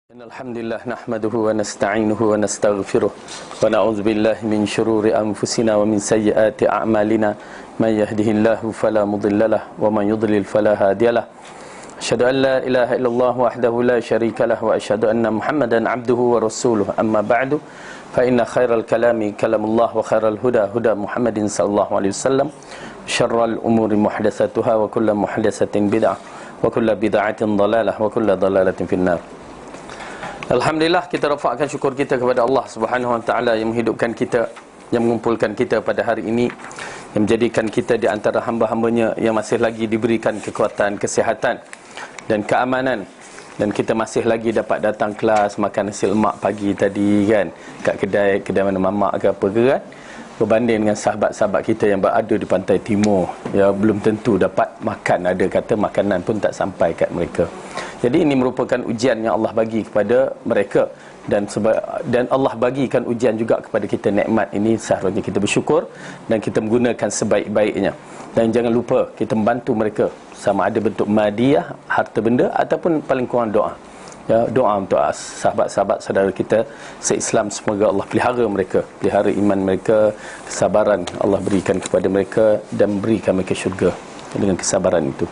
Alhamdulillah nahmaduhu wa nasta'inuhu wa nastaghfiruh wa na'udzu billahi min shururi anfusina wa min sayyiati a'malina may yahdihillahu fala mudhillalah wa man yudlil fala hadiyalah. Asyhadu an la ilaha illallah wahdahu la syarikalah wa asyhadu anna Muhammadan 'abduhu wa rasuluh. Amma ba'du fa inna khairal kalami kalamullah wa khairal huda huda Muhammadin sallallahu alaihi wasallam. Syarrul umuri muhdatsatuha wa kullu muhdatsatin bid'ah wa kullu bid'atin dhalalah wa kullu dhalalatin finnar. Alhamdulillah, kita rafakkan syukur kita kepada Allah Subhanahu wa taala yang menghidupkan kita, yang mengumpulkan kita pada hari ini, yang menjadikan kita di antara hamba-hambanya yang masih lagi diberikan kekuatan, kesihatan dan keamanan, dan kita masih lagi dapat datang kelas, makan nasi lemak pagi tadi kan, kat kedai mana mamak ke apa ke kan, berbanding dengan sahabat-sahabat kita yang berada di pantai timur, ya belum tentu dapat makan, ada kata makanan pun tak sampai kat mereka. Jadi ini merupakan ujian yang Allah bagi kepada mereka, dan Allah bagikan ujian juga kepada kita. Nikmat ini seharusnya kita bersyukur dan kita menggunakan sebaik-baiknya. Dan jangan lupa kita membantu mereka, sama ada bentuk madiyah, harta benda, ataupun paling kurang doa. Ya, doa untuk sahabat-sahabat saudara kita se-Islam, semoga Allah pelihara mereka, pelihara iman mereka, kesabaran Allah berikan kepada mereka dan berikan mereka syurga dengan kesabaran itu.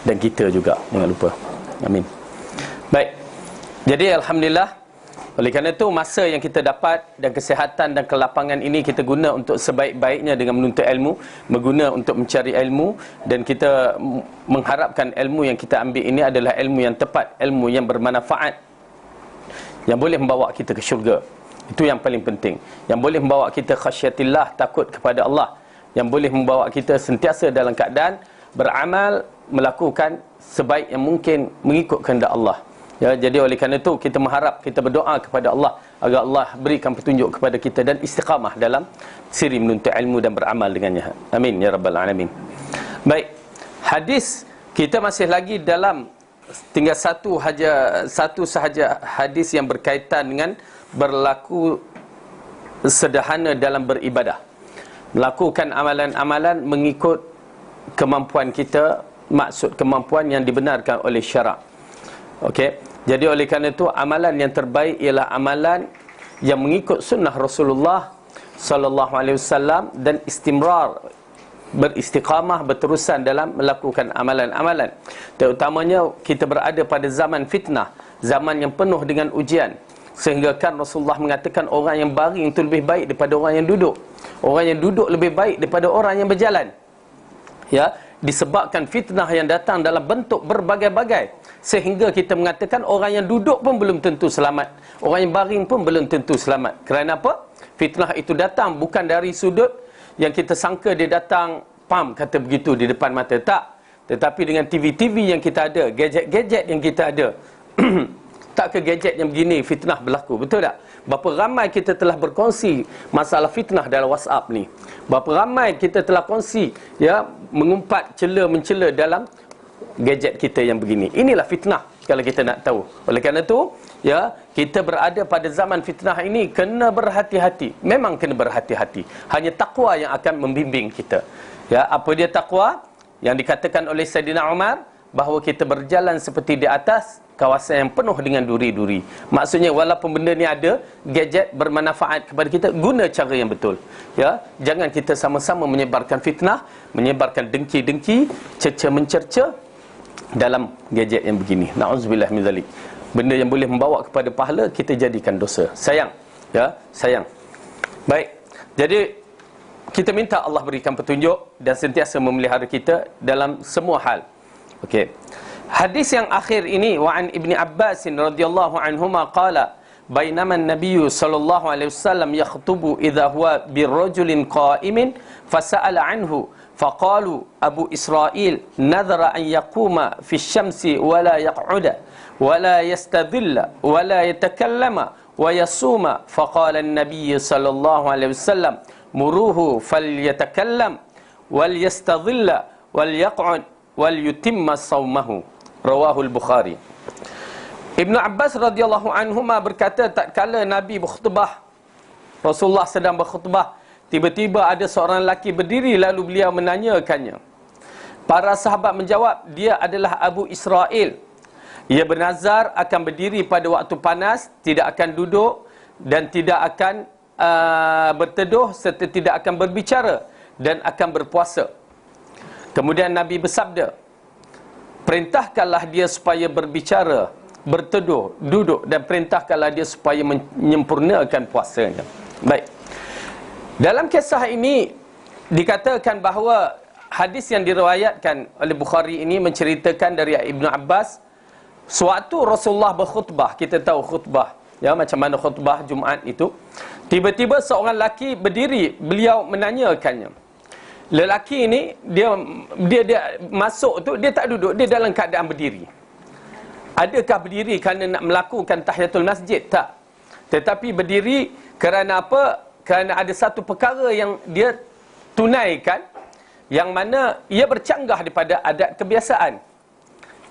Dan kita juga jangan lupa. Amin. Baik. Jadi alhamdulillah, oleh kerana itu masa yang kita dapat dan kesihatan dan kelapangan ini kita guna untuk sebaik-baiknya dengan menuntut ilmu, berguna untuk mencari ilmu, dan kita mengharapkan ilmu yang kita ambil ini adalah ilmu yang tepat, ilmu yang bermanfaat, yang boleh membawa kita ke syurga. Itu yang paling penting. Yang boleh membawa kita khasyatillah, takut kepada Allah, yang boleh membawa kita sentiasa dalam keadaan beramal, melakukan sebaik yang mungkin mengikut kehendak Allah. Ya, jadi oleh kerana itu kita mengharap, kita berdoa kepada Allah agar Allah berikan petunjuk kepada kita dan istiqamah dalam siri menuntut ilmu dan beramal dengannya. Amin ya rabbal alamin. Baik. Hadis kita masih lagi dalam, tinggal satu sahaja hadis yang berkaitan dengan berlaku sederhana dalam beribadah. Melakukan amalan-amalan mengikut kemampuan kita, maksud kemampuan yang dibenarkan oleh syarak. Okey. Jadi oleh kerana itu amalan yang terbaik ialah amalan yang mengikut sunnah Rasulullah sallallahu alaihi wasallam dan istimrar, beristiqamah, berterusan dalam melakukan amalan-amalan. Terutamanya kita berada pada zaman fitnah, zaman yang penuh dengan ujian, sehingga kan Rasulullah mengatakan orang yang baring itu lebih baik daripada orang yang duduk. Orang yang duduk lebih baik daripada orang yang berjalan. Ya, disebabkan fitnah yang datang dalam bentuk berbagai-bagai, sehingga kita mengatakan orang yang duduk pun belum tentu selamat, orang yang baring pun belum tentu selamat. Kerana apa? Fitnah itu datang bukan dari sudut yang kita sangka dia datang, pam, kata begitu di depan mata, tak. Tetapi dengan TV-TV yang kita ada, gadget-gadget yang kita ada, tak ke gadget yang begini fitnah berlaku, betul tak? Berapa ramai kita telah berkongsi masalah fitnah dalam WhatsApp ni. Berapa ramai kita telah kongsi, ya, mengumpat mencela dalam gadget kita yang begini. Inilah fitnah kalau kita nak tahu. Oleh kerana itu, ya, kita berada pada zaman fitnah ini, kena berhati-hati. Memang kena berhati-hati. Hanya takwa yang akan membimbing kita. Ya, apa dia takwa? Yang dikatakan oleh Sayyidina Umar, bahawa kita berjalan seperti di atas kawasan yang penuh dengan duri-duri. Maksudnya walaupun benda ni ada, gadget bermanfaat kepada kita, guna cara yang betul. Ya, jangan kita sama-sama menyebarkan fitnah, menyebarkan dengki-dengki, cerca-mencerca dalam gadget yang begini. Na'udzubillah min zalik. Benda yang boleh membawa kepada pahala, kita jadikan dosa. Sayang. Ya, sayang. Baik. Jadi kita minta Allah berikan petunjuk dan sentiasa memelihara kita dalam semua hal. Okey. Hadis yang akhir ini, wa an Ibni Abbas radhiyallahu anhuma qala bainama an-nabiy sallallahu alaihi wasallam yakhutubu idza huwa birrajulin qa'imin fasa'ala anhu faqalu Abu Israil nadhara an yaquma fi asy-syamsi wa la yaq'uda wa la yastadhilla wa la yatakallama wa yasuma faqala an-nabiy sallallahu alaihi wasallam muruhu falyatakallam wal yastadhilla wal yaq'ud wal yutimma sawmahu. Rawahul Bukhari. Ibnu Abbas radhiyallahu anhuma berkata, tatkala Nabi berkhutbah, Rasulullah sedang berkhutbah, tiba-tiba ada seorang lelaki berdiri lalu beliau menanyakannya. Para sahabat menjawab, dia adalah Abu Israil. Ia bernazar akan berdiri pada waktu panas, tidak akan duduk dan tidak akan berteduh serta tidak akan berbicara dan akan berpuasa. Kemudian Nabi bersabda, perintahkanlah dia supaya berbicara, berteduh, duduk, dan perintahkanlah dia supaya menyempurnakan puasanya. Baik. Dalam kisah ini dikatakan bahawa hadis yang diriwayatkan oleh Bukhari ini menceritakan dari Ibnu Abbas, sewaktu Rasulullah berkhutbah, kita tahu khutbah, ya, macam mana khutbah Jumaat itu, tiba-tiba seorang lelaki berdiri, beliau menanyakannya. Lelaki ini dia masuk tu, dia tak duduk, dia dalam keadaan berdiri. Adakah berdiri kerana nak melakukan tahiyatul masjid? Tak. Tetapi berdiri kerana apa? Kerana ada satu perkara yang dia tunaikan, yang mana ia bercanggah daripada adat kebiasaan.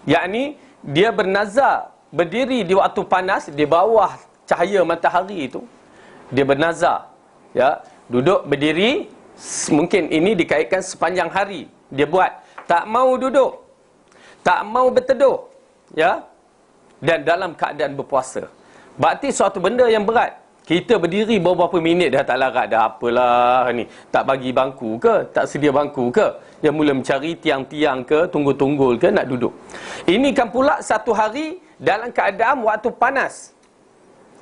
Yakni dia bernazar berdiri di waktu panas di bawah cahaya matahari itu. Dia bernazar, ya, duduk berdiri. Mungkin ini dikaitkan sepanjang hari dia buat, tak mau duduk, tak mau berteduh, ya, dan dalam keadaan berpuasa. Berarti suatu benda yang berat. Kita berdiri beberapa minit dah tak larat dah, apalah ni, tak bagi bangku ke, tak sedia bangku ke, yang mula mencari tiang-tiang ke, tunggul-tunggul ke nak duduk. Ini kan pula satu hari dalam keadaan waktu panas,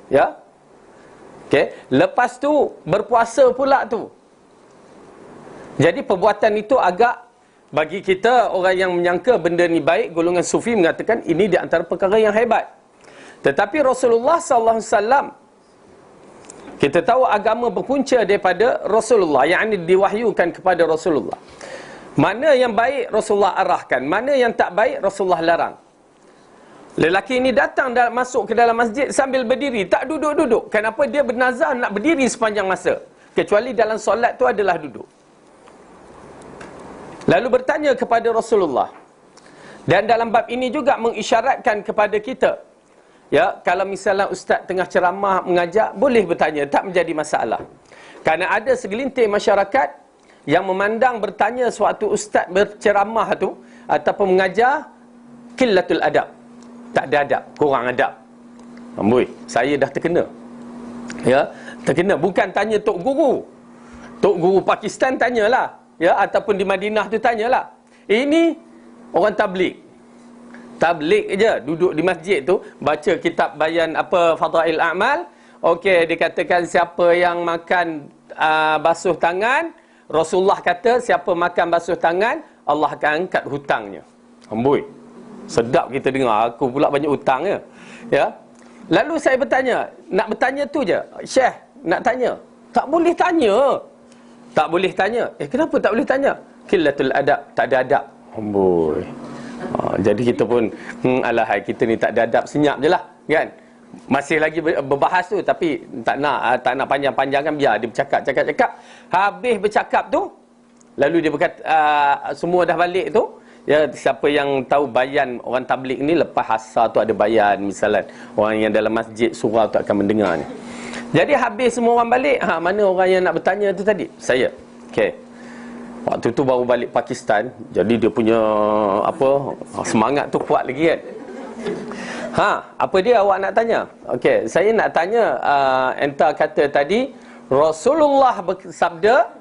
ya. Okey, lepas tu berpuasa pula tu. Jadi perbuatan itu agak, bagi kita orang yang menyangka benda ni baik, golongan sufi mengatakan ini di antara perkara yang hebat. Tetapi Rasulullah sallallahu alaihi wasallam, kita tahu agama berpunca daripada Rasulullah, yang ini diwahyukan kepada Rasulullah. Mana yang baik Rasulullah arahkan, mana yang tak baik Rasulullah larang. Lelaki ini datang masuk ke dalam masjid sambil berdiri, tak duduk-duduk. Kenapa? Dia bernazar nak berdiri sepanjang masa, kecuali dalam solat tu adalah duduk. Lalu bertanya kepada Rasulullah. Dan dalam bab ini juga mengisyaratkan kepada kita, ya, kalau misalnya ustaz tengah ceramah mengajar, boleh bertanya, tak menjadi masalah. Kerana ada segelintir masyarakat yang memandang bertanya suatu ustaz berceramah tu ataupun mengajar qillatul adab, tak ada adab, kurang adab. Amboi, saya dah terkena. Ya, terkena. Bukan tanya tok guru. Tok guru Pakistan tanyalah, ya, ataupun di Madinah tu tanyalah. Ini orang tabligh. Tabligh je, duduk di masjid tu baca kitab bayan apa Fadail A'mal. Okey, dikatakan siapa yang makan basuh tangan, Rasulullah kata siapa makan basuh tangan, Allah akan angkat hutangnya. Amboi, sedap kita dengar. Aku pula banyak hutang ya. Ya. Lalu saya bertanya, nak bertanya tu je, Syekh, nak tanya. Tak boleh tanya. Tak boleh tanya. Kenapa tak boleh tanya? Qillatul adab, tak ada adab. Amboi. Jadi kita pun alahai, kita ni tak ada adab, senyap je lah, kan? Masih lagi berbahas tu, tapi tak nak panjang-panjangkan, biar dia bercakap. Habis bercakap tu, lalu dia berkata, semua dah balik tu, ya, siapa yang tahu bayan orang tabligh ni, lepas asar tu ada bayan misalnya, orang yang dalam masjid surau tu akan mendengarnya. Jadi habis semua orang balik, mana orang yang nak bertanya tu tadi? Saya. Okey. Waktu tu baru balik Pakistan, jadi dia punya semangat tu kuat lagi kan. Apa dia awak nak tanya? Okey, saya nak tanya, entah kata tadi Rasulullah bersabda,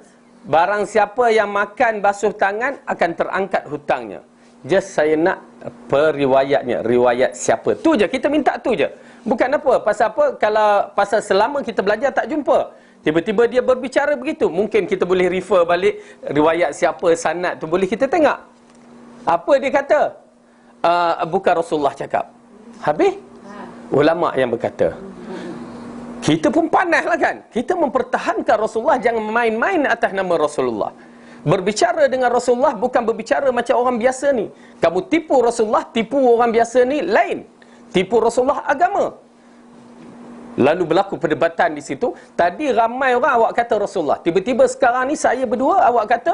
barang siapa yang makan basuh tangan akan terangkat hutangnya. Just saya nak periwayatnya, riwayat siapa. Tu je, kita minta tu je. Bukan apa, pasal apa, kalau pasal selama kita belajar tak jumpa, tiba-tiba dia berbicara begitu, mungkin kita boleh refer balik riwayat siapa, sanad tu boleh kita tengok. Apa dia kata? Bukan Rasulullah cakap. Habis? Ulama yang berkata. Kita pun panas lah kan. Kita mempertahankan Rasulullah, jangan main-main atas nama Rasulullah. Berbicara dengan Rasulullah bukan berbicara macam orang biasa ni. Kamu tipu Rasulullah, tipu orang biasa ni lain. Tipu Rasulullah agama. Lalu berlaku perdebatan di situ. Tadi ramai orang awak kata Rasulullah, tiba-tiba sekarang ni saya berdua awak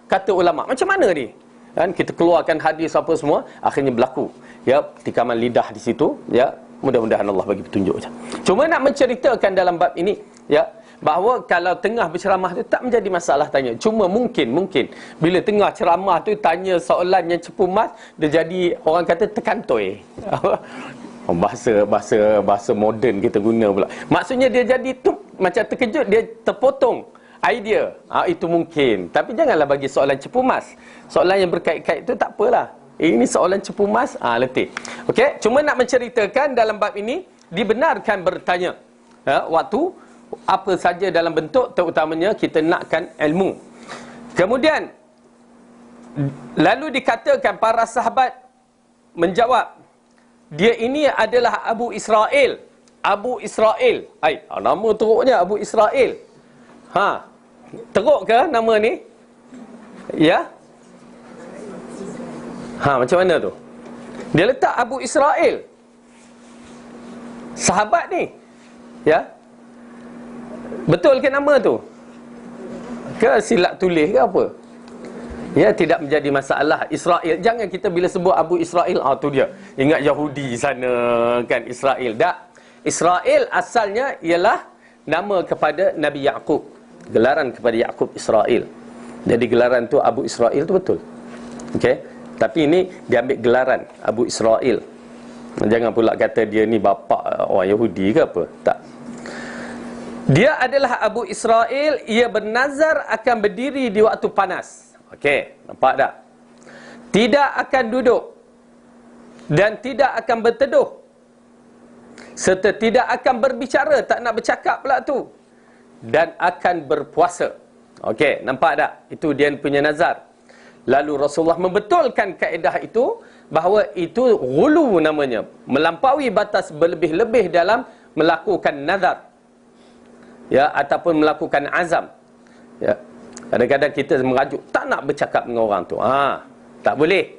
kata ulama. Macam mana ni? Kan kita keluarkan hadis apa semua, akhirnya berlaku, ya, tikaman lidah di situ, ya. Mudah-mudahan Allah bagi petunjuk. Cuma nak menceritakan dalam bab ini, ya, bahawa kalau tengah berceramah tu tak menjadi masalah tanya. Cuma mungkin bila tengah ceramah tu tanya soalan yang cepu mas, dia jadi orang kata terkantoi. Bahasa moden kita guna pula. Maksudnya dia jadi tu macam terkejut, dia terpotong idea. Itu mungkin. Tapi janganlah bagi soalan cepu mas. Soalan yang berkait-kait tu tak apalah. Ini soalan cepu mas, letih. Okey, cuma nak menceritakan dalam bab ini dibenarkan bertanya. Waktu apa saja dalam bentuk, terutamanya kita nakkan ilmu. Kemudian lalu dikatakan para sahabat menjawab, dia ini adalah Abu Israel. Abu Israel. Nama teruknya Abu Israel. Teruk ke nama ni? Ya. Macam mana tu? Dia letak Abu Israel. Sahabat ni. Ya. Betul ke nama tu? Ke silap tulis ke apa? Ya, tidak menjadi masalah. Israel, jangan kita bila sebut Abu Israel, tu dia. Ingat Yahudi sana kan, Israel. Tak. Israel asalnya ialah nama kepada Nabi Yaqub. Gelaran kepada Yaqub Israel. Jadi gelaran tu Abu Israel tu betul. Okey. Tapi ini diambil gelaran Abu Israel. Jangan pula kata dia ni bapa orang Yahudi ke apa. Tak. Dia adalah Abu Israel. Ia bernazar akan berdiri di waktu panas. Okey, nampak tak? Tidak akan duduk dan tidak akan berteduh, serta tidak akan berbicara, tak nak bercakap pula tu, dan akan berpuasa. Okey, nampak tak? Itu dia punya nazar. Lalu Rasulullah membetulkan kaedah itu, bahawa itu ghulu namanya, melampaui batas berlebih-lebih dalam melakukan nazar, ya, ataupun melakukan azam. Ya, kadang-kadang kita merajuk tak nak bercakap dengan orang tu. Tak boleh.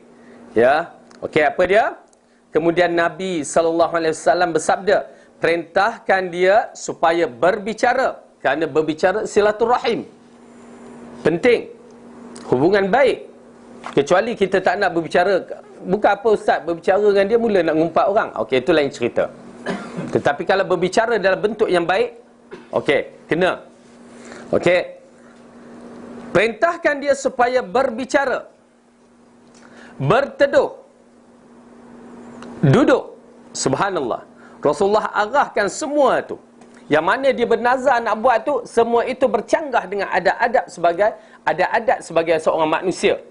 Ya. Okey, apa dia? Kemudian Nabi SAW bersabda, perintahkan dia supaya berbicara, kerana berbicara silaturahim. Penting. Hubungan baik. Kecuali kita tak nak berbicara, bukan apa ustaz, berbicara dengan dia mula nak ngumpat orang. Okey, itu lain cerita. Tetapi kalau berbicara dalam bentuk yang baik, okey, kena. Okey. Perintahkan dia supaya berbicara, berteduh, duduk. Subhanallah. Rasulullah arahkan semua tu. Yang mana dia bernazar nak buat tu, semua itu bercanggah dengan adab-adab sebagai seorang manusia.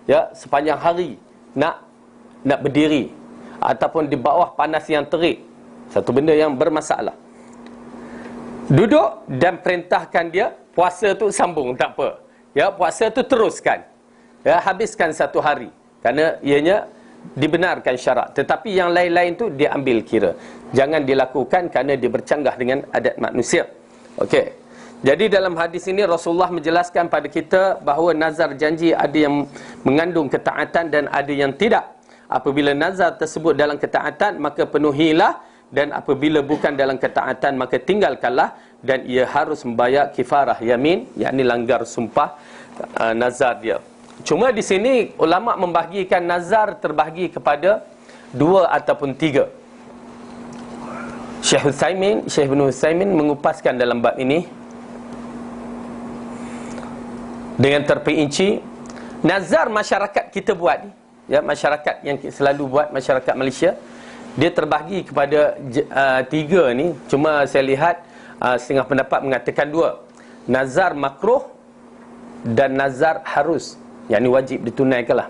Ya, sepanjang hari nak berdiri ataupun di bawah panas yang terik, satu benda yang bermasalah. Duduk dan perintahkan dia puasa tu sambung, tak apa. Ya, puasa tu teruskan. Ya, habiskan satu hari. Kerana ianya dibenarkan syarak. Tetapi yang lain-lain tu dia ambil kira. Jangan dilakukan kerana dia bercanggah dengan adat manusia. Okey. Jadi dalam hadis ini Rasulullah menjelaskan pada kita bahawa nazar janji ada yang mengandung ketaatan dan ada yang tidak. Apabila nazar tersebut dalam ketaatan, maka penuhilah, dan apabila bukan dalam ketaatan, maka tinggalkanlah, dan ia harus membayar kifarah yamin, yakni langgar sumpah nazar dia. Cuma di sini ulama membahagikan nazar terbahagi kepada 2 ataupun 3. Syekh bin Utsaimin mengupaskan dalam bab ini dengan terperinci. Nazar masyarakat kita buat ni, ya, masyarakat yang selalu buat, masyarakat Malaysia, dia terbahagi kepada 3 ni. Cuma saya lihat setengah pendapat mengatakan 2. Nazar makruh dan nazar harus, yang ni wajib ditunaikanlah.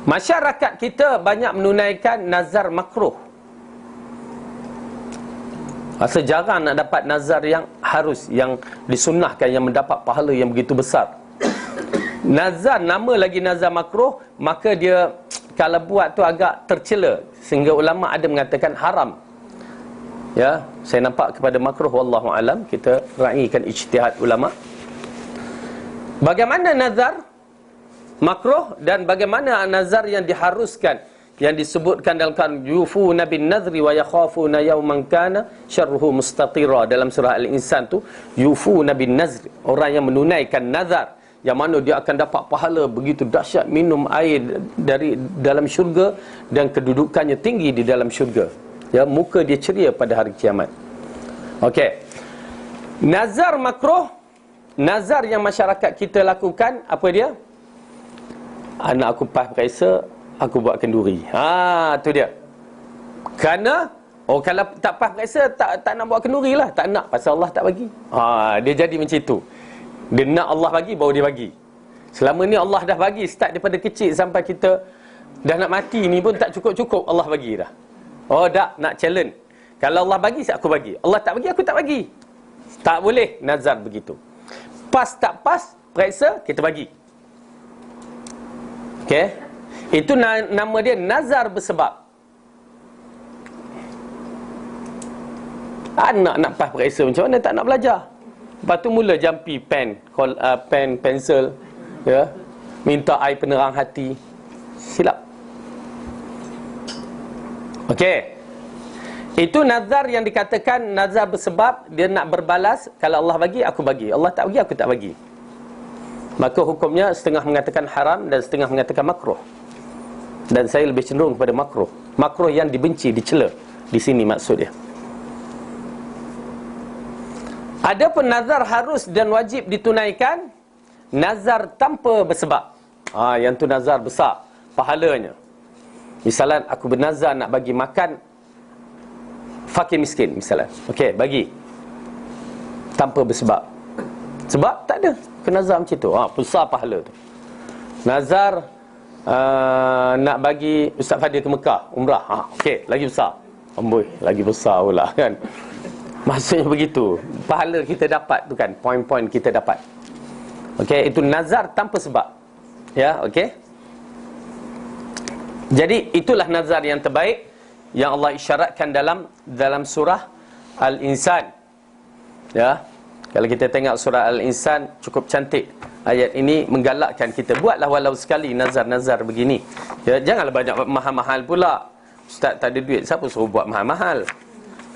Masyarakat kita banyak menunaikan nazar makruh. Rasa jarang nak dapat nazar yang harus, yang disunnahkan, yang mendapat pahala yang begitu besar. Nazar, nama lagi nazar makruh, maka dia kalau buat tu agak tercela, sehingga ulama ada mengatakan haram. Ya, saya nampak kepada makruh, wallahu alam, kita raikan ijtihad ulama. Bagaimana nazar makruh dan bagaimana nazar yang diharuskan, yang disebutkan dalam Quran, yufuna bin nadhri wa yakhafuna yawman kana syarruhu mustatira, dalam surah Al-Insan tu, yufuna bin nadhri, orang yang menunaikan nazar, yang mana dia akan dapat pahala begitu dahsyat, minum air dari dalam syurga, dan kedudukannya tinggi di dalam syurga. Ya, muka dia ceria pada hari kiamat. Okey. Nazar makruh, nazar yang masyarakat kita lakukan, apa dia? Anak aku pas periksa, aku buat kenduri. Tu dia. Kerana kalau tak pas periksa, tak nak buat kenduri lah. Tak nak, pasal Allah tak bagi. Dia jadi macam itu. Dia nak Allah bagi, baru dia bagi. Selama ni Allah dah bagi, start daripada kecil sampai kita dah nak mati ni pun tak cukup-cukup Allah bagi dah. Tak, nak challenge. Kalau Allah bagi, aku bagi. Allah tak bagi, aku tak bagi. Tak boleh nazar begitu. Pas tak pas, periksa, kita bagi. Okey? Itu nama dia nazar bersebab. Anak nak pas periksa macam mana, tak nak belajar. Lepas tu mula jampi pen, pensel, ya, minta air penerang hati. Silap. Okey. Itu nazar yang dikatakan nazar bersebab. Dia nak berbalas. Kalau Allah bagi, aku bagi. Allah tak bagi, aku tak bagi. Maka hukumnya setengah mengatakan haram dan setengah mengatakan makruh. Dan saya lebih cenderung kepada makruh. Makruh yang dibenci, dicela. Di sini maksud dia. Adapun nazar harus dan wajib ditunaikan, nazar tanpa bersebab. Yang tu nazar besar pahalanya. Misalnya aku bernazar nak bagi makan fakir miskin misalnya. Okey, bagi tanpa bersebab. Sebab tak ada kenazar macam tu. Besar pahala tu. Nazar nak bagi Ustaz Fadil ke Mekah umrah. Okey, lagi besar. Amboi, lagi besar pula kan. Maksudnya begitu. Pahala kita dapat tu kan, poin-poin kita dapat. Okey, itu nazar tanpa sebab. Ya, okey. Jadi itulah nazar yang terbaik yang Allah isyaratkan dalam surah Al-Insan. Ya. Kalau kita tengok surah Al-Insan, cukup cantik. Ayat ini menggalakkan kita, buatlah walau sekali nazar-nazar begini. Ya, janganlah banyak mahal-mahal pula. Ustaz tak ada duit, siapa suruh buat mahal-mahal?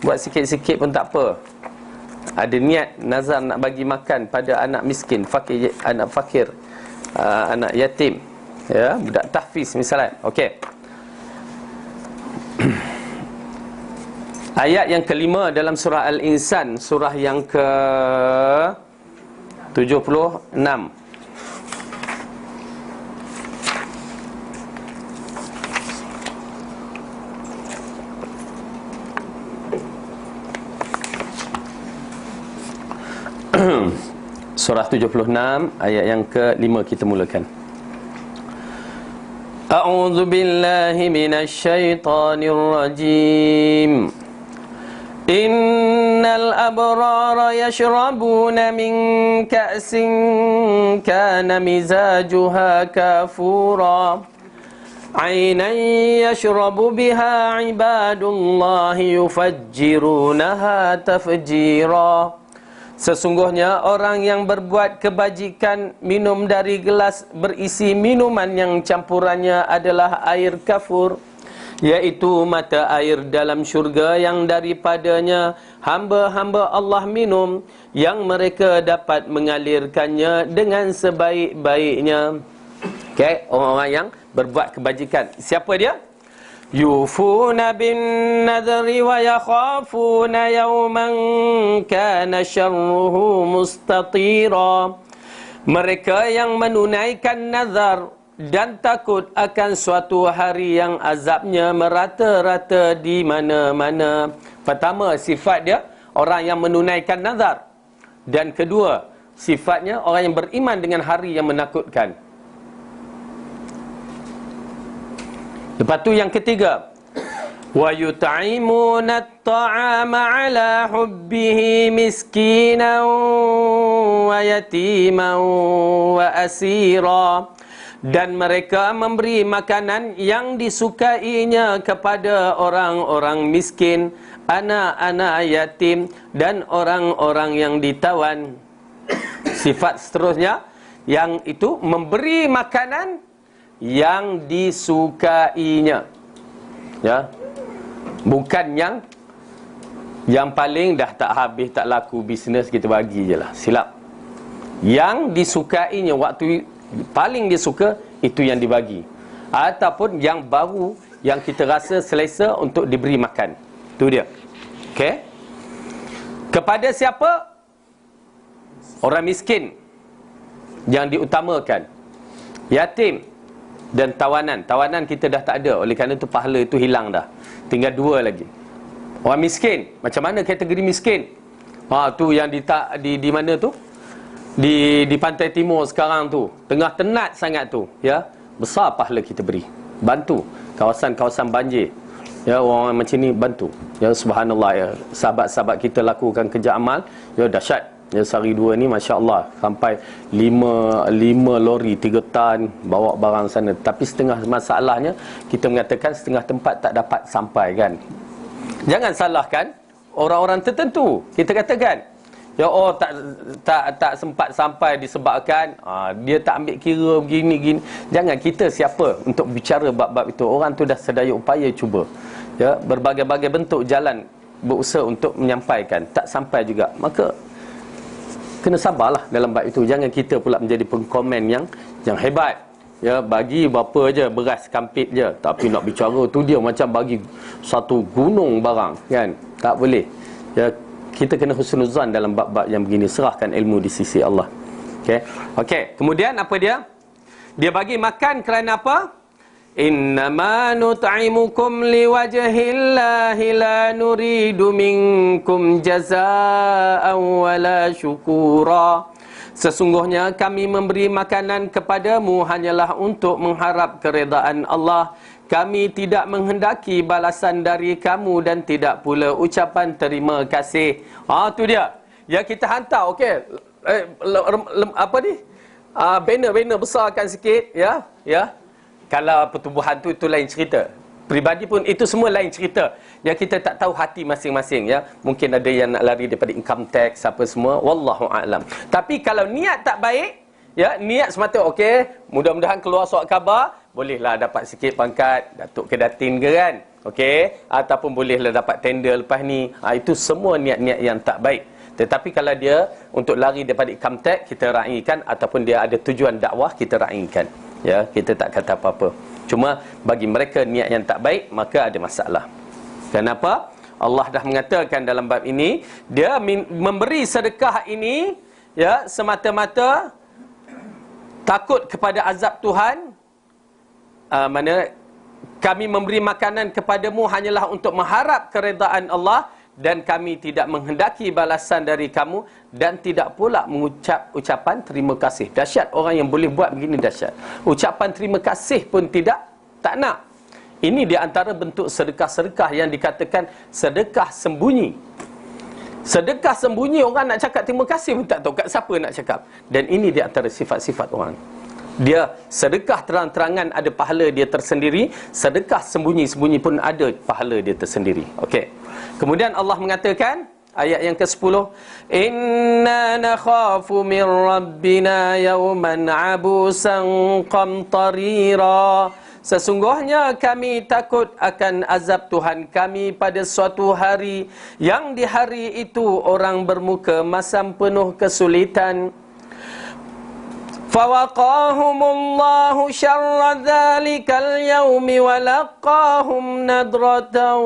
Buat sikit-sikit pun tak apa. Ada niat nazar nak bagi makan pada anak miskin, fakir, anak fakir, anak yatim, ya, budak tahfiz misalnya. Okey. Ayat yang kelima dalam surah Al-Insan, surah yang ke 76. Surah 76 ayat yang ke-5 kita mulakan. A'udzu billahi minasy syaithanir rajim. Innal abrara yashrabuna min ka'sin kana mizajuha kafura. Ainan yashrabu biha ibadullahi yufajjirunaha tafjira. Sesungguhnya orang yang berbuat kebajikan minum dari gelas berisi minuman yang campurannya adalah air kafur, yaitu mata air dalam syurga yang daripadanya hamba-hamba Allah minum, yang mereka dapat mengalirkannya dengan sebaik-baiknya. Okay, orang-orang yang berbuat kebajikan. Siapa dia? Yufuna bin nadri wa yakhafuna yawman kana syarruhu mustatira. Mereka yang menunaikan nazar dan takut akan suatu hari yang azabnya merata-rata di mana-mana. Pertama, sifat dia orang yang menunaikan nazar. Dan kedua, sifatnya orang yang beriman dengan hari yang menakutkan. Lepas tu yang ketiga, wa yut'imuna at-ta'ama 'ala hubbihi miskinan wa yatiman wa asira. Dan mereka memberi makanan yang disukainya kepada orang-orang miskin, anak-anak yatim dan orang-orang yang ditawan. Sifat seterusnya yang itu memberi makanan yang disukainya, ya, bukan yang paling dah tak habis, tak laku bisnes, kita bagi je lah. Silap. Yang disukainya, waktu paling dia suka, itu yang dibagi. Ataupun yang baru, yang kita rasa selesa untuk diberi makan. Itu dia. Okey. Kepada siapa? Orang miskin yang diutamakan, yatim dan tawanan. Tawanan kita dah tak ada, oleh kerana itu pahala itu hilang dah. Tinggal 2 lagi. Orang miskin, macam mana kategori miskin? Tu yang di mana tu? Di pantai timur sekarang tu, tengah tenat sangat tu, ya. Besar pahala kita beri. Bantu kawasan-kawasan banjir. Ya, orang macam ni bantu. Ya, subhanallah, ya. Sahabat-sahabat kita lakukan kerja amal, ya, dahsyat. Ya, sehari 2 ni masya-Allah sampai 5 lori 3 tan bawa barang sana. Tapi setengah masalahnya kita mengatakan setengah tempat tak dapat sampai, kan. Jangan salahkan orang-orang tertentu. Kita katakan, ya, tak sempat sampai disebabkan dia tak ambil kira begini. Jangan kita siapa untuk bicara bab-bab itu. Orang tu dah sedaya upaya cuba, ya, berbagai-bagai bentuk jalan berusaha untuk menyampaikan, tak sampai juga. Maka kena sabarlah dalam bab itu. Jangan kita pula menjadi pengkomen yang hebat. Ya, bagi berapa je beras kampit je, tapi nak bicara tu dia macam bagi satu gunung barang, kan. Tak boleh. Ya, kita kena husnuzan dalam bab-bab yang begini. Serahkan ilmu di sisi Allah. Okey. Kemudian apa dia? Dia bagi makan kerana apa? Innama nut'imukum liwajhillahi la nuridu minkum jazaa'an wala syukura. Sesungguhnya kami memberi makanan kepadamu hanyalah untuk mengharap keredaan Allah. Kami tidak menghendaki balasan dari kamu dan tidak pula ucapan terima kasih. Tu dia. Ya, kita hantar, okey. Apa ni? Banner besarkan sikit, ya. Ya. Kalau pertubuhan tu lain cerita. Pribadi pun itu semua lain cerita. Ya, kita tak tahu hati masing-masing, ya. Mungkin ada yang nak lari daripada income tax apa semua, wallahu a'lam. Tapi kalau niat tak baik, ya, niat semata okey, mudah-mudahan keluar surat khabar, bolehlah dapat sikit pangkat datuk ke datin ke, kan. Okey, ataupun bolehlah dapat tender lepas ni. Itu semua niat-niat yang tak baik. Tetapi kalau dia untuk lari daripada income tax, kita raikan, ataupun dia ada tujuan dakwah, kita raikan. Ya, kita tak kata apa-apa. Cuma bagi mereka niat yang tak baik, maka ada masalah. Kenapa? Allah dah mengatakan dalam bab ini, dia memberi sedekah ini, ya, semata-mata takut kepada azab Tuhan. Mana kami memberi makanan kepadamu hanyalah untuk mengharap keredaan Allah, dan kami tidak menghendaki balasan dari kamu, dan tidak pula mengucap ucapan terima kasih. Dahsyat orang yang boleh buat begini, dahsyat. Ucapan terima kasih pun tak nak. Ini di antara bentuk sedekah-sedekah yang dikatakan sedekah sembunyi. Sedekah sembunyi, orang nak cakap terima kasih pun tak tahu kat siapa nak cakap. Dan ini di antara sifat-sifat orang. Dia sedekah terang-terangan ada pahala dia tersendiri, sedekah sembunyi-sembunyi pun ada pahala dia tersendiri. Okey. Kemudian Allah mengatakan ayat yang ke-10, inna nakhafu min rabbina yawman abusan qamtarira. Sesungguhnya kami takut akan azab Tuhan kami pada suatu hari yang di hari itu orang bermuka masam penuh kesulitan. Fawaqahumullahu syarra dzalikal yaumi wa laqahum nadratan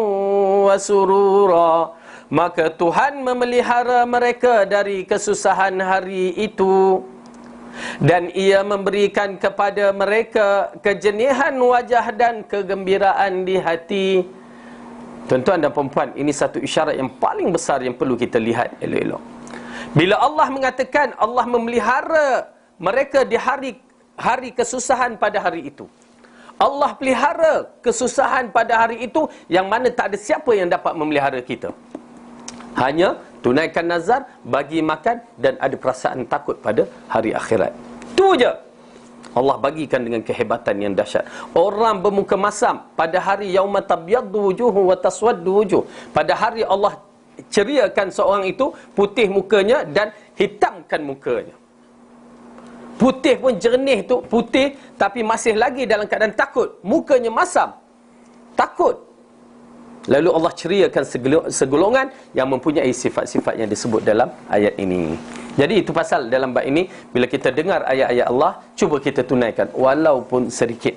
wa surura. Maka Tuhan memelihara mereka dari kesusahan hari itu, dan Ia memberikan kepada mereka kejenihan wajah dan kegembiraan di hati. Tuan-tuan dan puan-puan, ini satu isyarat yang paling besar yang perlu kita lihat elok-elok. Bila Allah mengatakan Allah memelihara mereka di hari kesusahan pada hari itu, Allah pelihara kesusahan pada hari itu, yang mana tak ada siapa yang dapat memelihara kita. Hanya tunaikan nazar, bagi makan, dan ada perasaan takut pada hari akhirat. Itu je Allah bagikan dengan kehebatan yang dahsyat. Orang bermuka masam pada hari yauma tabyaddu wujuhu wa taswaddu wujuh. Pada hari Allah ceriakan seorang itu, putih mukanya dan hitamkan mukanya. Putih pun jernih tu, putih tapi masih lagi dalam keadaan takut. Mukanya masam, takut. Lalu Allah ceriakan segolongan yang mempunyai sifat-sifat yang disebut dalam ayat ini. Jadi itu pasal dalam bab ini, bila kita dengar ayat-ayat Allah, cuba kita tunaikan walaupun sedikit.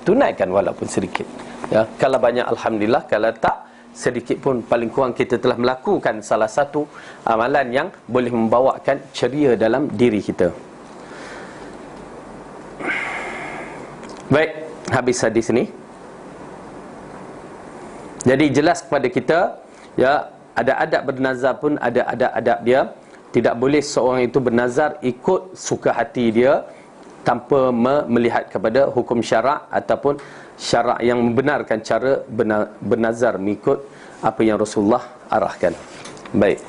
Tunaikan walaupun sedikit. Ya, kalau banyak alhamdulillah, kalau tak, sedikit pun, paling kurang kita telah melakukan salah satu amalan yang boleh membawakan ceria dalam diri kita. Baik, habis hadis ni. Jadi jelas kepada kita, ya, ada adab bernazar pun ada adab dia. Tidak boleh seorang itu bernazar ikut suka hati dia tanpa melihat kepada hukum syarak ataupun syarak yang membenarkan cara bernazar mengikut apa yang Rasulullah arahkan. Baik.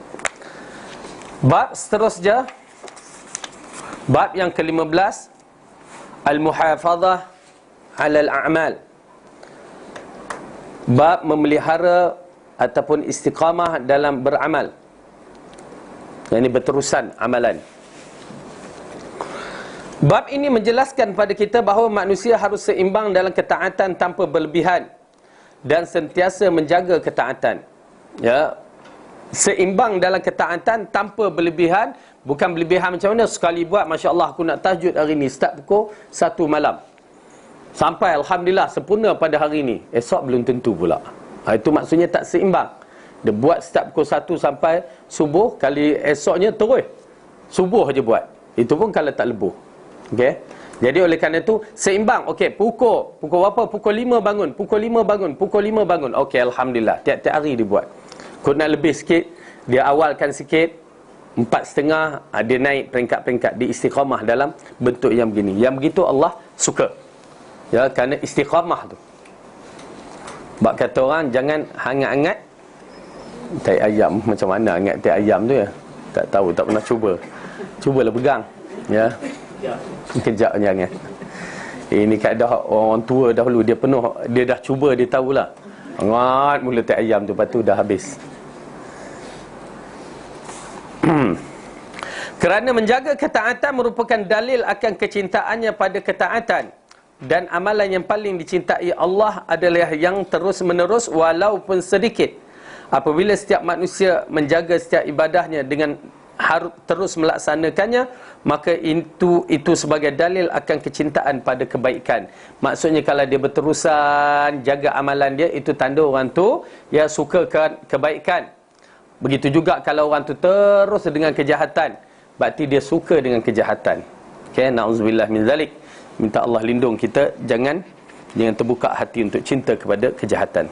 Bab seterusnya, bab yang ke-15, al-muhafazah 'ala al-a'mal. Bab memelihara ataupun istiqamah dalam beramal. Yang ini berterusan amalan. Bab ini menjelaskan pada kita bahawa manusia harus seimbang dalam ketaatan tanpa berlebihan dan sentiasa menjaga ketaatan. Ya, seimbang dalam ketaatan tanpa berlebihan. Bukan berlebihan macam mana, sekali buat, Masya Allah aku nak tahajud hari ni, start pukul 1 malam sampai Alhamdulillah sempurna pada hari ni, esok belum tentu pula. Itu maksudnya tak seimbang. Dia buat start pukul 1 sampai subuh, kali esoknya terus subuh je buat. Itu pun kalau tak lebuh. Okey. Jadi oleh kerana itu seimbang. Okey, pukul berapa? Pukul 5 bangun, pukul 5 bangun, pukul 5 bangun. Okey, Alhamdulillah. Tiap-tiap hari dia buat. Kau nak lebih sikit, dia awalkan sikit, 4.5, dia naik peringkat-peringkat, di istiqamah dalam bentuk yang begini. Yang begitu Allah suka. Ya, kerana istiqamah tu. Bak kata orang jangan hangat-hangat tai ayam. Macam mana hangat tai ayam tu ya? Tak tahu, tak pernah cuba. Cubalah pegang. Ya. Kejap jangan. Ini kaedah orang tua dahulu, dia penuh, dia dah cuba, dia tahulah. Hangat mula tai ayam tu, lepas tu dah habis. Kerana menjaga ketaatan merupakan dalil akan kecintaannya pada ketaatan. Dan amalan yang paling dicintai Allah adalah yang terus-menerus walaupun sedikit. Apabila setiap manusia menjaga setiap ibadahnya dengan harus terus melaksanakannya, maka itu sebagai dalil akan kecintaan pada kebaikan. Maksudnya kalau dia berterusan jaga amalan dia, itu tanda orang tu ya suka kebaikan. Begitu juga kalau orang tu terus dengan kejahatan, berarti dia suka dengan kejahatan. Okey, na'udzubillah min zalik. Minta Allah lindung kita jangan terbuka hati untuk cinta kepada kejahatan.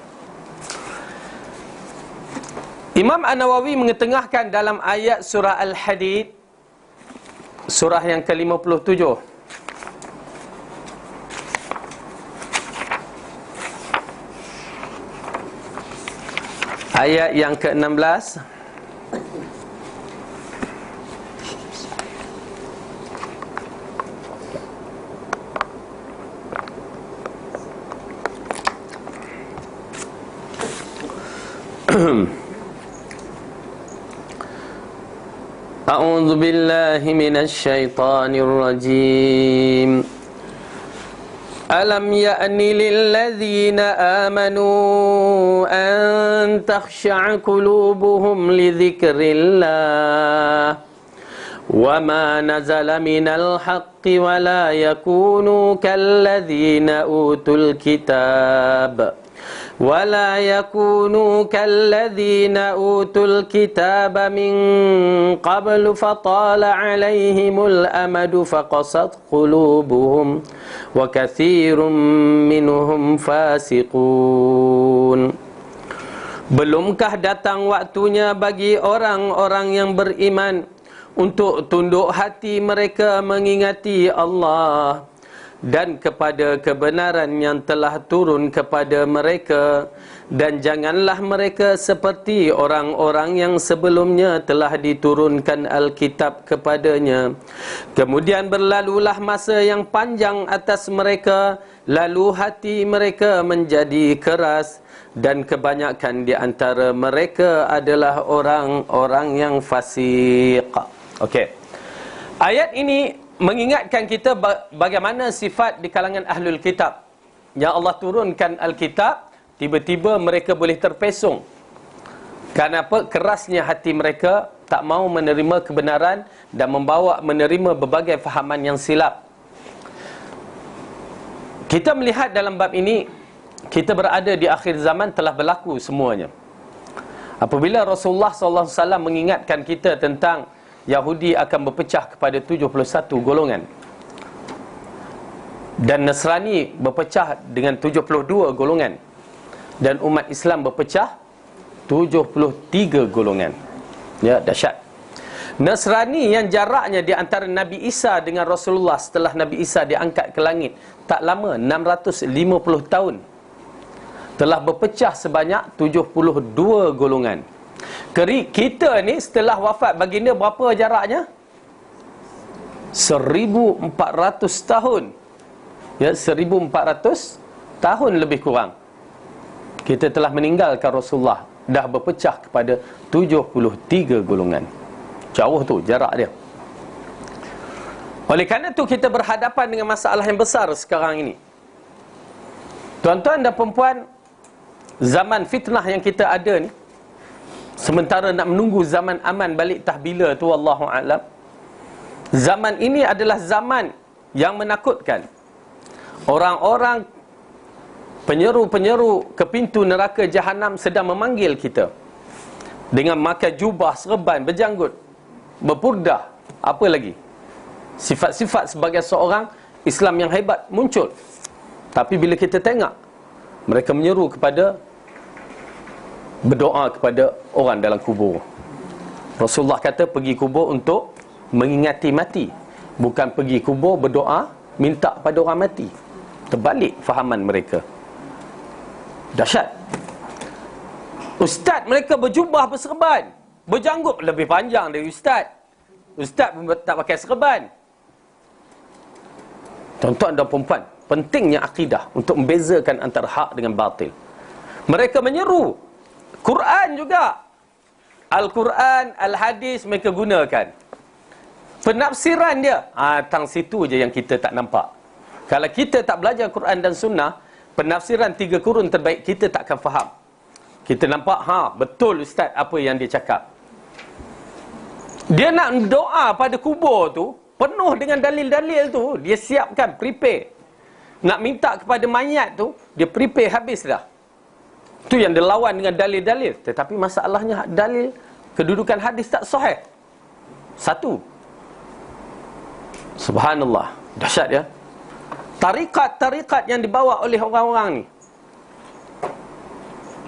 Imam An-Nawawi mengetengahkan dalam ayat surah Al-Hadid, surah yang ke-57, ayat yang ke-16, A'udzu billahi minasy syaithanir rajim. Alam ya'ni lil ladzina amanu an takhsha'a qulubuhum li dzikrillah wa ma nazala minal haqqi wa la yakunu kal ladzina utul kitab ولا يكونوا كالذين أوتوا الكتاب من قبل فطال عليهم الأمد فقست قلوبهم وكثير منهم فاسقون. Belumkah datang waktunya bagi orang-orang yang beriman untuk tunduk hati mereka mengingati Allah dan kepada kebenaran yang telah turun kepada mereka, dan janganlah mereka seperti orang-orang yang sebelumnya telah diturunkan Alkitab kepadanya. Kemudian berlalulah masa yang panjang atas mereka, lalu hati mereka menjadi keras, dan kebanyakan di antara mereka adalah orang-orang yang fasik. Okey. Ayat ini mengingatkan kita bagaimana sifat di kalangan ahlul kitab. Yang Allah turunkan Alkitab, tiba-tiba mereka boleh terpesong. Kenapa? Kerasnya hati mereka, tak mau menerima kebenaran dan menerima berbagai fahaman yang silap. Kita melihat dalam bab ini, kita berada di akhir zaman, telah berlaku semuanya. Apabila Rasulullah SAW mengingatkan kita tentang Yahudi akan berpecah kepada 71 golongan dan Nasrani berpecah dengan 72 golongan dan umat Islam berpecah 73 golongan. Ya, dahsyat. Nasrani yang jaraknya di antara Nabi Isa dengan Rasulullah setelah Nabi Isa diangkat ke langit tak lama, 650 tahun, telah berpecah sebanyak 72 golongan. Kita ni setelah wafat baginda berapa jaraknya? 1400 tahun. Ya, 1400 tahun lebih kurang. Kita telah meninggalkan Rasulullah, dah berpecah kepada 73 golongan. Jauh tu jarak dia. Oleh kerana tu kita berhadapan dengan masalah yang besar sekarang ini. Tuan-tuan dan perempuan, zaman fitnah yang kita ada ni, sementara nak menunggu zaman aman balik tahbila tu, wallahu a'lam, zaman ini adalah zaman yang menakutkan. Orang-orang penyeru-penyeru ke pintu neraka jahanam sedang memanggil kita dengan makan jubah, serban, berjanggut, berpurdah, apa lagi, sifat-sifat sebagai seorang Islam yang hebat muncul. Tapi bila kita tengok, mereka menyeru kepada berdoa kepada orang dalam kubur. Rasulullah kata pergi kubur untuk mengingati mati, bukan pergi kubur berdoa minta pada orang mati. Terbalik fahaman mereka. Dahsyat. Ustaz mereka berjubah, berserban, berjanggut, lebih panjang dari ustaz. Ustaz pun tak pakai serban. Tuan-tuan dan perempuan, pentingnya akidah untuk membezakan antara hak dengan batil. Mereka menyeru Quran juga, Al-Quran, Al-Hadis mereka gunakan. Penafsiran dia, tang situ je yang kita tak nampak. Kalau kita tak belajar Quran dan Sunnah, penafsiran 3 kurun terbaik kita tak akan faham. Kita nampak, betul ustaz apa yang dia cakap. Dia nak doa pada kubur tu, penuh dengan dalil-dalil tu, dia siapkan, prepare. Nak minta kepada mayat tu, dia prepare habis dah. Itu yang dia lawan dengan dalil-dalil. Tetapi masalahnya dalil kedudukan hadis tak sahih. Satu. Subhanallah, dahsyat ya. Tarikat-tarikat yang dibawa oleh orang-orang ni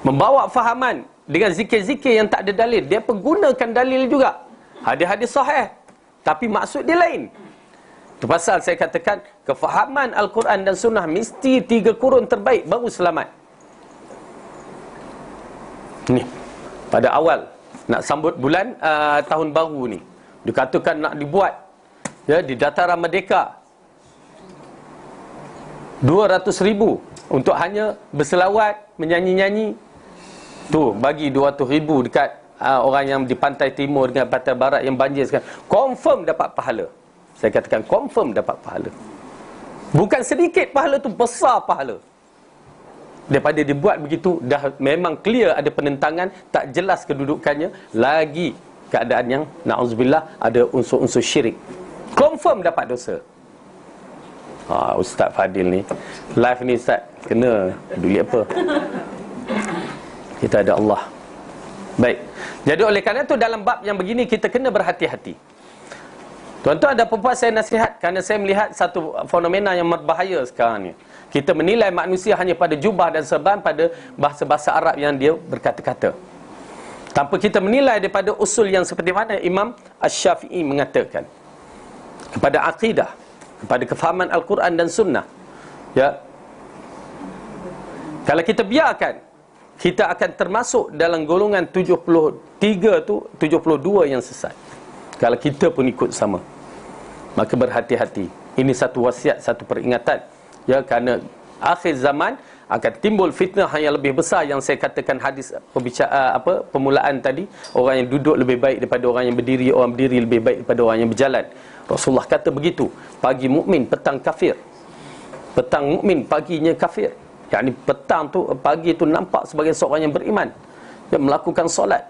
membawa fahaman dengan zikir-zikir yang tak ada dalil. Dia pergunakan dalil juga, hadis-hadis sahih, tapi maksud dia lain. Itu pasal saya katakan kefahaman Al-Quran dan Sunnah mesti 3 kurun terbaik baru selamat. Ni pada awal nak sambut bulan tahun baru ni, dikatakan nak dibuat ya di dataran Merdeka 200,000 untuk hanya berselawat, menyanyi-nyanyi. Tu bagi 200,000 dekat orang yang di pantai timur dengan pantai barat yang banjir sekarang, confirm dapat pahala. Saya katakan confirm dapat pahala. Bukan sedikit pahala tu, besar pahala. Daripada dibuat begitu, dah memang clear ada penentangan, tak jelas kedudukannya, lagi keadaan yang na'udzubillah ada unsur-unsur syirik, confirm dapat dosa. Ustaz Fadil ni live ni ustaz, kena duit apa? Kita ada Allah. Baik. Jadi oleh kerana itu dalam bab yang begini kita kena berhati-hati. Tuan-tuan dan puan-puan, saya nasihat kerana saya melihat satu fenomena yang berbahaya sekarang ni. Kita menilai manusia hanya pada jubah dan serban, pada bahasa-bahasa Arab yang dia berkata-kata, tanpa kita menilai daripada usul yang seperti mana Imam Asy-Syafi'i mengatakan kepada akidah, kepada kefahaman Al-Quran dan Sunnah. Ya, kalau kita biarkan, kita akan termasuk dalam golongan 73 tu, 72 yang sesat. Kalau kita pun ikut sama, maka berhati-hati. Ini satu wasiat, satu peringatan. Ya, kerana akhir zaman akan timbul fitnah yang lebih besar yang saya katakan hadis permulaan tadi, orang yang duduk lebih baik daripada orang yang berdiri, orang berdiri lebih baik daripada orang yang berjalan. Rasulullah kata begitu. Pagi mukmin, petang kafir. Petang mukmin, paginya kafir. Yani petang tu, pagi tu nampak sebagai seorang yang beriman, yang melakukan solat.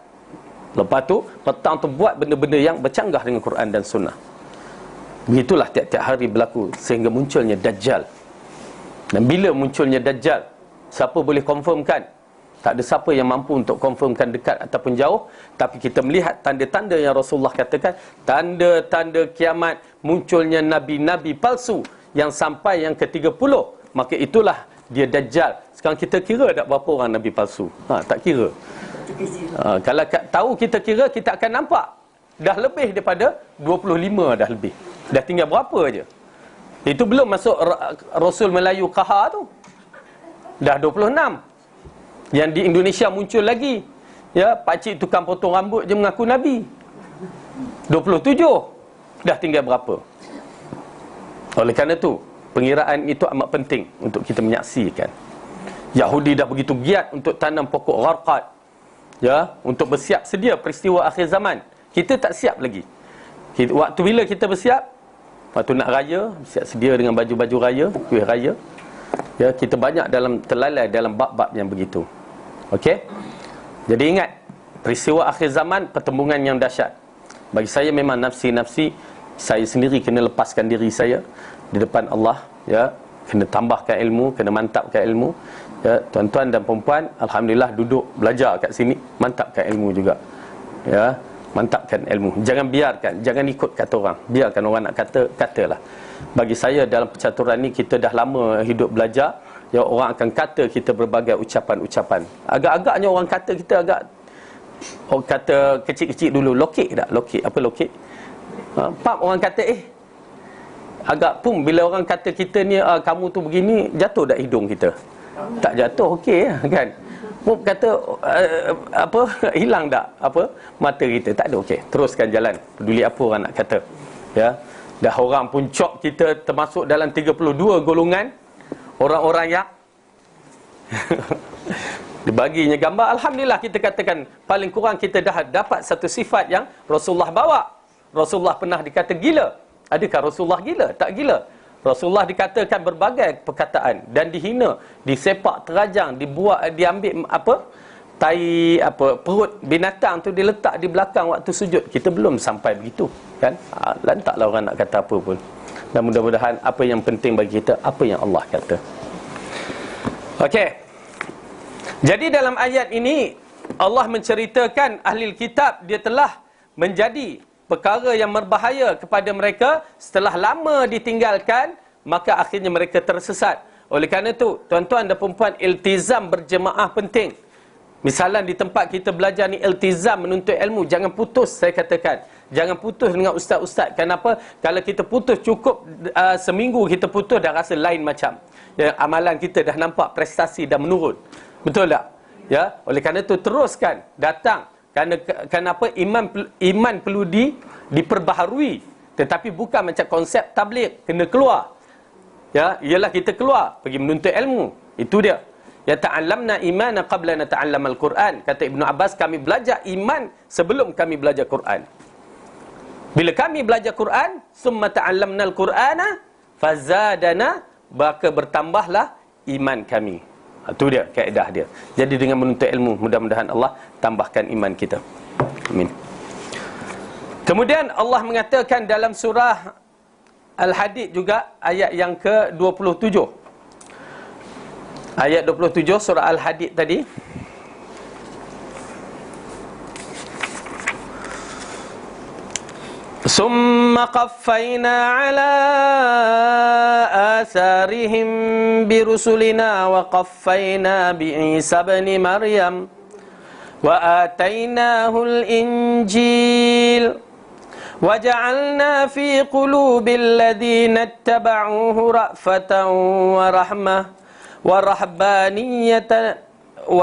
Lepas tu petang tu buat benda-benda yang bercanggah dengan Quran dan Sunnah. Begitulah tiap-tiap hari berlaku sehingga munculnya Dajjal. Dan bila munculnya Dajjal, siapa boleh confirmkan Tak ada siapa yang mampu untuk confirmkan dekat ataupun jauh. Tapi kita melihat tanda-tanda yang Rasulullah katakan, tanda-tanda kiamat, munculnya nabi-nabi palsu yang sampai yang ke-30. Maka itulah dia Dajjal. Sekarang kita kira tak berapa orang nabi palsu? Tak kira. Kalau tahu kita kira, kita akan nampak dah lebih daripada 25 dah lebih. Dah tinggal berapa aja. Itu belum masuk Rasul Melayu Kahar tu. Dah 26. Yang di Indonesia muncul lagi. Ya, pakcik tukang potong rambut je mengaku Nabi. 27. Dah tinggal berapa? Oleh kerana itu, pengiraan itu amat penting untuk kita menyaksikan. Yahudi dah begitu giat untuk tanam pokok gharqad. Ya, untuk bersiap sedia peristiwa akhir zaman. Kita tak siap lagi. Waktu bila kita bersiap? Waktu nak raya, siap sedia dengan baju-baju raya, kuih raya. Ya, kita banyak terlalai dalam bab-bab yang begitu. Okey? Jadi ingat, peristiwa akhir zaman pertembungan yang dahsyat. Bagi saya memang nafsi-nafsi, saya sendiri kena lepaskan diri saya di depan Allah, ya, kena tambahkan ilmu, kena mantapkan ilmu. Ya, tuan-tuan dan puan-puan, alhamdulillah duduk belajar kat sini, mantapkan ilmu juga. Ya, mantapkan ilmu. Jangan biarkan, jangan ikut kata orang. Biarkan orang nak kata, katalah. Bagi saya dalam percaturan ni, kita dah lama hidup belajar. Ya, orang akan kata kita berbagai ucapan-ucapan. Agak-agaknya orang kata kita agak, orang kata kecil-kecil dulu. Lokek tak? Lokek. Apa lokek? Pap orang kata agak pun bila orang kata kita ni, kamu tu begini, jatuh dak hidung kita? Tak jatuh, okey kan? Pop kata apa, hilang tak apa mata kita? Tak ada. Okey, teruskan jalan, peduli apa orang nak kata. Ya, dah orang pun cop kita termasuk dalam 32 golongan orang-orang yang dibaginya gambar. Alhamdulillah, kita katakan paling kurang kita dah dapat satu sifat yang Rasulullah bawa. Rasulullah pernah dikata gila. Adakah Rasulullah gila? Tak gila. Rasulullah dikatakan berbagai perkataan dan dihina, disepak terajang, diambil tai perut binatang tu diletak di belakang waktu sujud. Kita belum sampai begitu, kan? Lantaklah orang nak kata apa pun. Dan mudah-mudahan apa yang penting bagi kita, apa yang Allah kata. Okey. Jadi dalam ayat ini Allah menceritakan ahli kitab dia telah menjadi perkara yang berbahaya kepada mereka setelah lama ditinggalkan, maka akhirnya mereka tersesat. Oleh kerana itu, tuan-tuan dan puan-puan, iltizam berjemaah penting. Misalnya di tempat kita belajar ni, iltizam menuntut ilmu, jangan putus. Saya katakan, jangan putus dengan ustaz-ustaz. Kenapa? Kalau kita putus cukup seminggu, kita putus dah rasa lain macam. Ya, amalan kita dah nampak prestasi dah menurun. Betul tak? Ya, oleh kerana itu teruskan datang. Kenapa iman perlu diperbaharui, tetapi bukan macam konsep tabligh kena keluar. Ya, ialah kita keluar pergi menuntut ilmu. Itu dia. Ya, ta'allamna imana qabla nata'allama al-Quran. Kata Ibnu Abbas, kami belajar iman sebelum kami belajar Quran. Bila kami belajar Quran, summa ta'allamna al-Qur'ana fazadana, maka bertambahlah iman kami. Itu dia kaedah dia. Jadi dengan menuntut ilmu, mudah-mudahan Allah tambahkan iman kita. Amin. Kemudian Allah mengatakan dalam surah Al-Hadid juga, ayat yang ke-27. Ayat 27 surah Al-Hadid tadi. Summa qaffayna ala atharihim birusulina wa qaffayna bi Isa ibn Maryam wa atainahu al-injil wa ja'alna fi qulubil ladina ittaba'uhu ra'fatan wa rahmah wa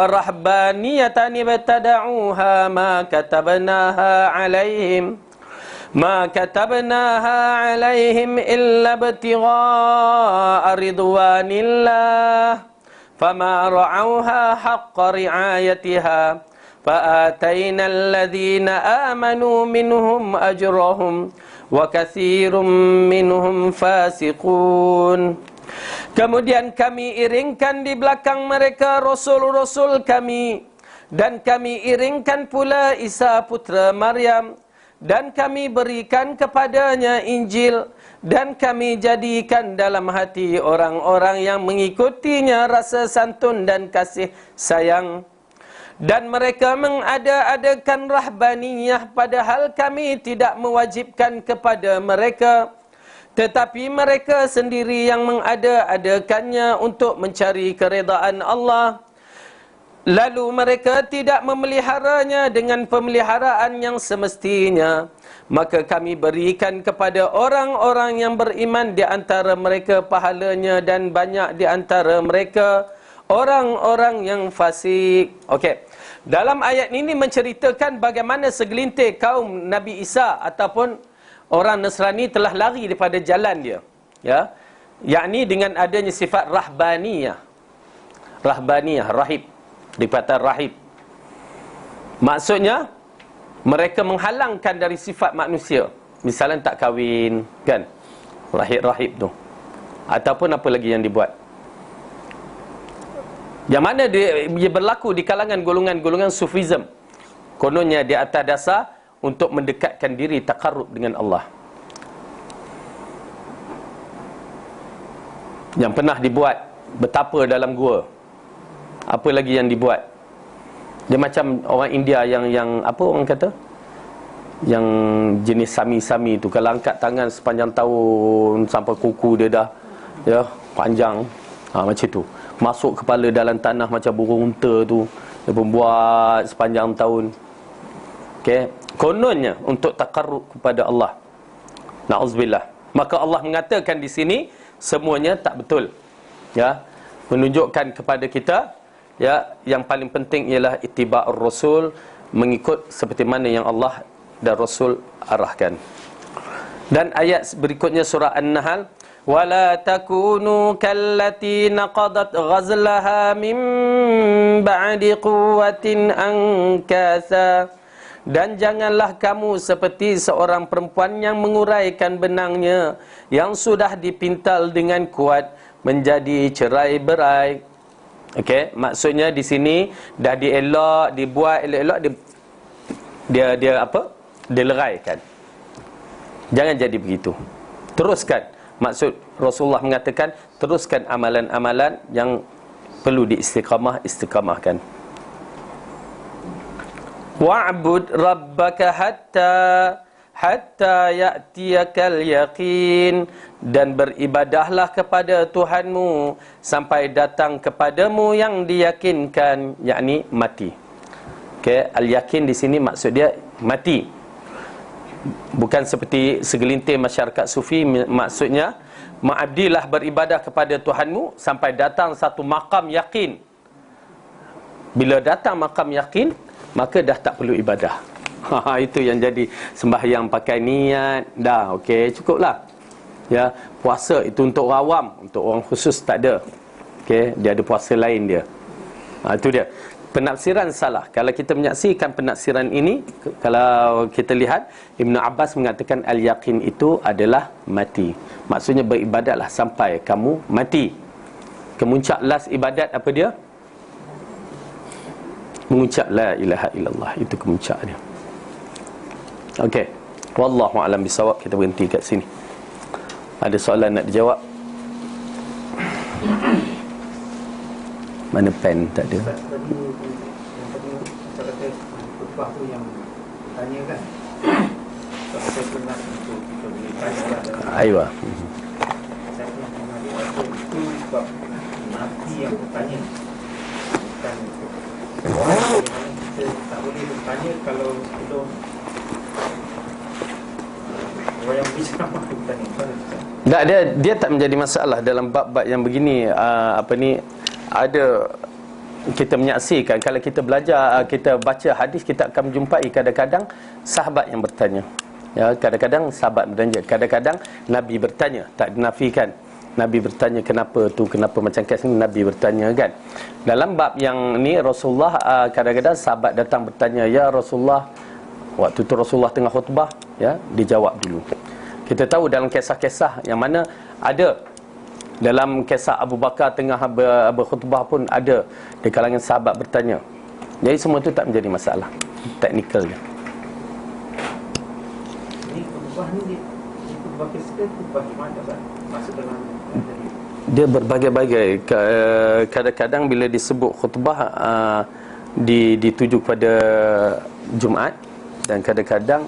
rahbaniyatan ibtada'uha ma katabnaha 'alaihim illa ibtigha'a ridwanillah fama ra'awha haqqa ri'ayatiha fa'atayna alladhina amanu minhum ajrahum wa katsirum minhum fasiqun. Kemudian kami iringkan di belakang mereka rasul-rasul kami, dan kami iringkan pula Isa putra Maryam, dan kami berikan kepadanya Injil, dan kami jadikan dalam hati orang-orang yang mengikutinya rasa santun dan kasih sayang. Dan mereka mengada-adakan rahbaniyah, padahal kami tidak mewajibkan kepada mereka, tetapi mereka sendiri yang mengada-adakannya untuk mencari keredaan Allah. Lalu mereka tidak memeliharanya dengan pemeliharaan yang semestinya. Maka kami berikan kepada orang-orang yang beriman di antara mereka pahalanya, dan banyak di antara mereka orang-orang yang fasik. Okey. Dalam ayat ini menceritakan bagaimana segelintir kaum Nabi Isa ataupun orang Nasrani telah lari daripada jalan dia. Ya. Yakni dengan adanya sifat rahbaniyah. Rahbaniyah, rahib. Dikata rahib. Maksudnya mereka menghalangkan dari sifat manusia. Misalnya tak kahwin, kan? Rahib-rahib tu. Ataupun apa lagi yang dibuat. Yang mana dia berlaku di kalangan golongan-golongan Sufism. Kononnya di atas dasar untuk mendekatkan diri takarrub dengan Allah. Yang pernah dibuat betapa dalam gua. Apa lagi yang dibuat? Dia macam orang India yang apa orang kata? Yang jenis sami-sami tu, kalau angkat tangan sepanjang tahun sampai kuku dia dah ya panjang. Macam tu. Masuk kepala dalam tanah macam burung unta tu. Dia pun buat sepanjang tahun. Okey, kononnya untuk takarrub kepada Allah. Nauzubillah. Maka Allah mengatakan di sini semuanya tak betul. Ya, menunjukkan kepada kita ya, yang paling penting ialah ittiba'ur rasul, mengikut seperti mana yang Allah dan Rasul arahkan. Dan ayat berikutnya surah An-Nahl, wala takunu kallati naqadat ghazlaha min ba'di quwwatin ankasa. Dan janganlah kamu seperti seorang perempuan yang menguraikan benangnya yang sudah dipintal dengan kuat menjadi cerai-berai. Okey, maksudnya di sini dah dielak, dibuat elok-elok, dia apa? Dileraikan. Jangan jadi begitu. Teruskan. Maksud Rasulullah mengatakan teruskan amalan-amalan yang perlu istiqamahkan. Wa'bud rabbaka hatta ya'tiyakal yaqin. Dan beribadahlah kepada Tuhanmu sampai datang kepadamu yang diyakinkan, yakni mati. Okey, al-yakin di sini maksud dia mati. Bukan seperti segelintir masyarakat sufi, maksudnya ma'abdilah beribadah kepada Tuhanmu sampai datang satu makam yakin. Bila datang makam yakin, maka dah tak perlu ibadah. Itu yang jadi sembahyang pakai niat. Dah, okey, cukuplah. Ya, puasa itu untuk orang awam, untuk orang khusus tak ada. Okey, dia ada puasa lain dia. Itu dia. Penafsiran salah. Kalau kita menyaksikan penafsiran ini, kalau kita lihat Ibn Abbas mengatakan al-yaqin itu adalah mati. Maksudnya beribadatlah sampai kamu mati. Kemuncak last ibadat apa dia? Mengucap la ilaha illallah. Itu kemuncak dia. Okey. Wallahu a'lam bisawab. Kita berhenti kat sini. Ada soalan nak dijawab? Mana pen? Tak ada. Khutbah tu yang tanya kan. Saya pernah untuk kita boleh tanya. Aywa. Saya pernah itu sebab Nabi yang bertanya. Bukan kita tak boleh bertanya kalau belum orang yang bisa bertanya. Tak, dia tak menjadi masalah dalam bab-bab yang begini. Ada kita menyaksikan, kalau kita belajar, kita baca hadis, kita akan menjumpai kadang-kadang sahabat yang bertanya. Ya, kadang-kadang sahabat bertanya, kadang-kadang Nabi bertanya, tak dinafikan. Nabi bertanya kenapa tu, kenapa macam kes ni, Nabi bertanya kan. Dalam bab yang ni Rasulullah kadang-kadang sahabat datang bertanya, ya Rasulullah, waktu tu Rasulullah tengah khutbah, ya, dijawab dulu. Kita tahu dalam kisah-kisah yang mana ada, dalam kisah Abu Bakar tengah berkhutbah pun ada di kalangan sahabat bertanya. Jadi semua itu tak menjadi masalah, teknikal je. Ini khutbah ni khutbah kita khutbah mana tak? Masuk dalam dia berbagai-bagai. Kadang-kadang bila disebut khutbah dituju kepada Jumaat, dan kadang-kadang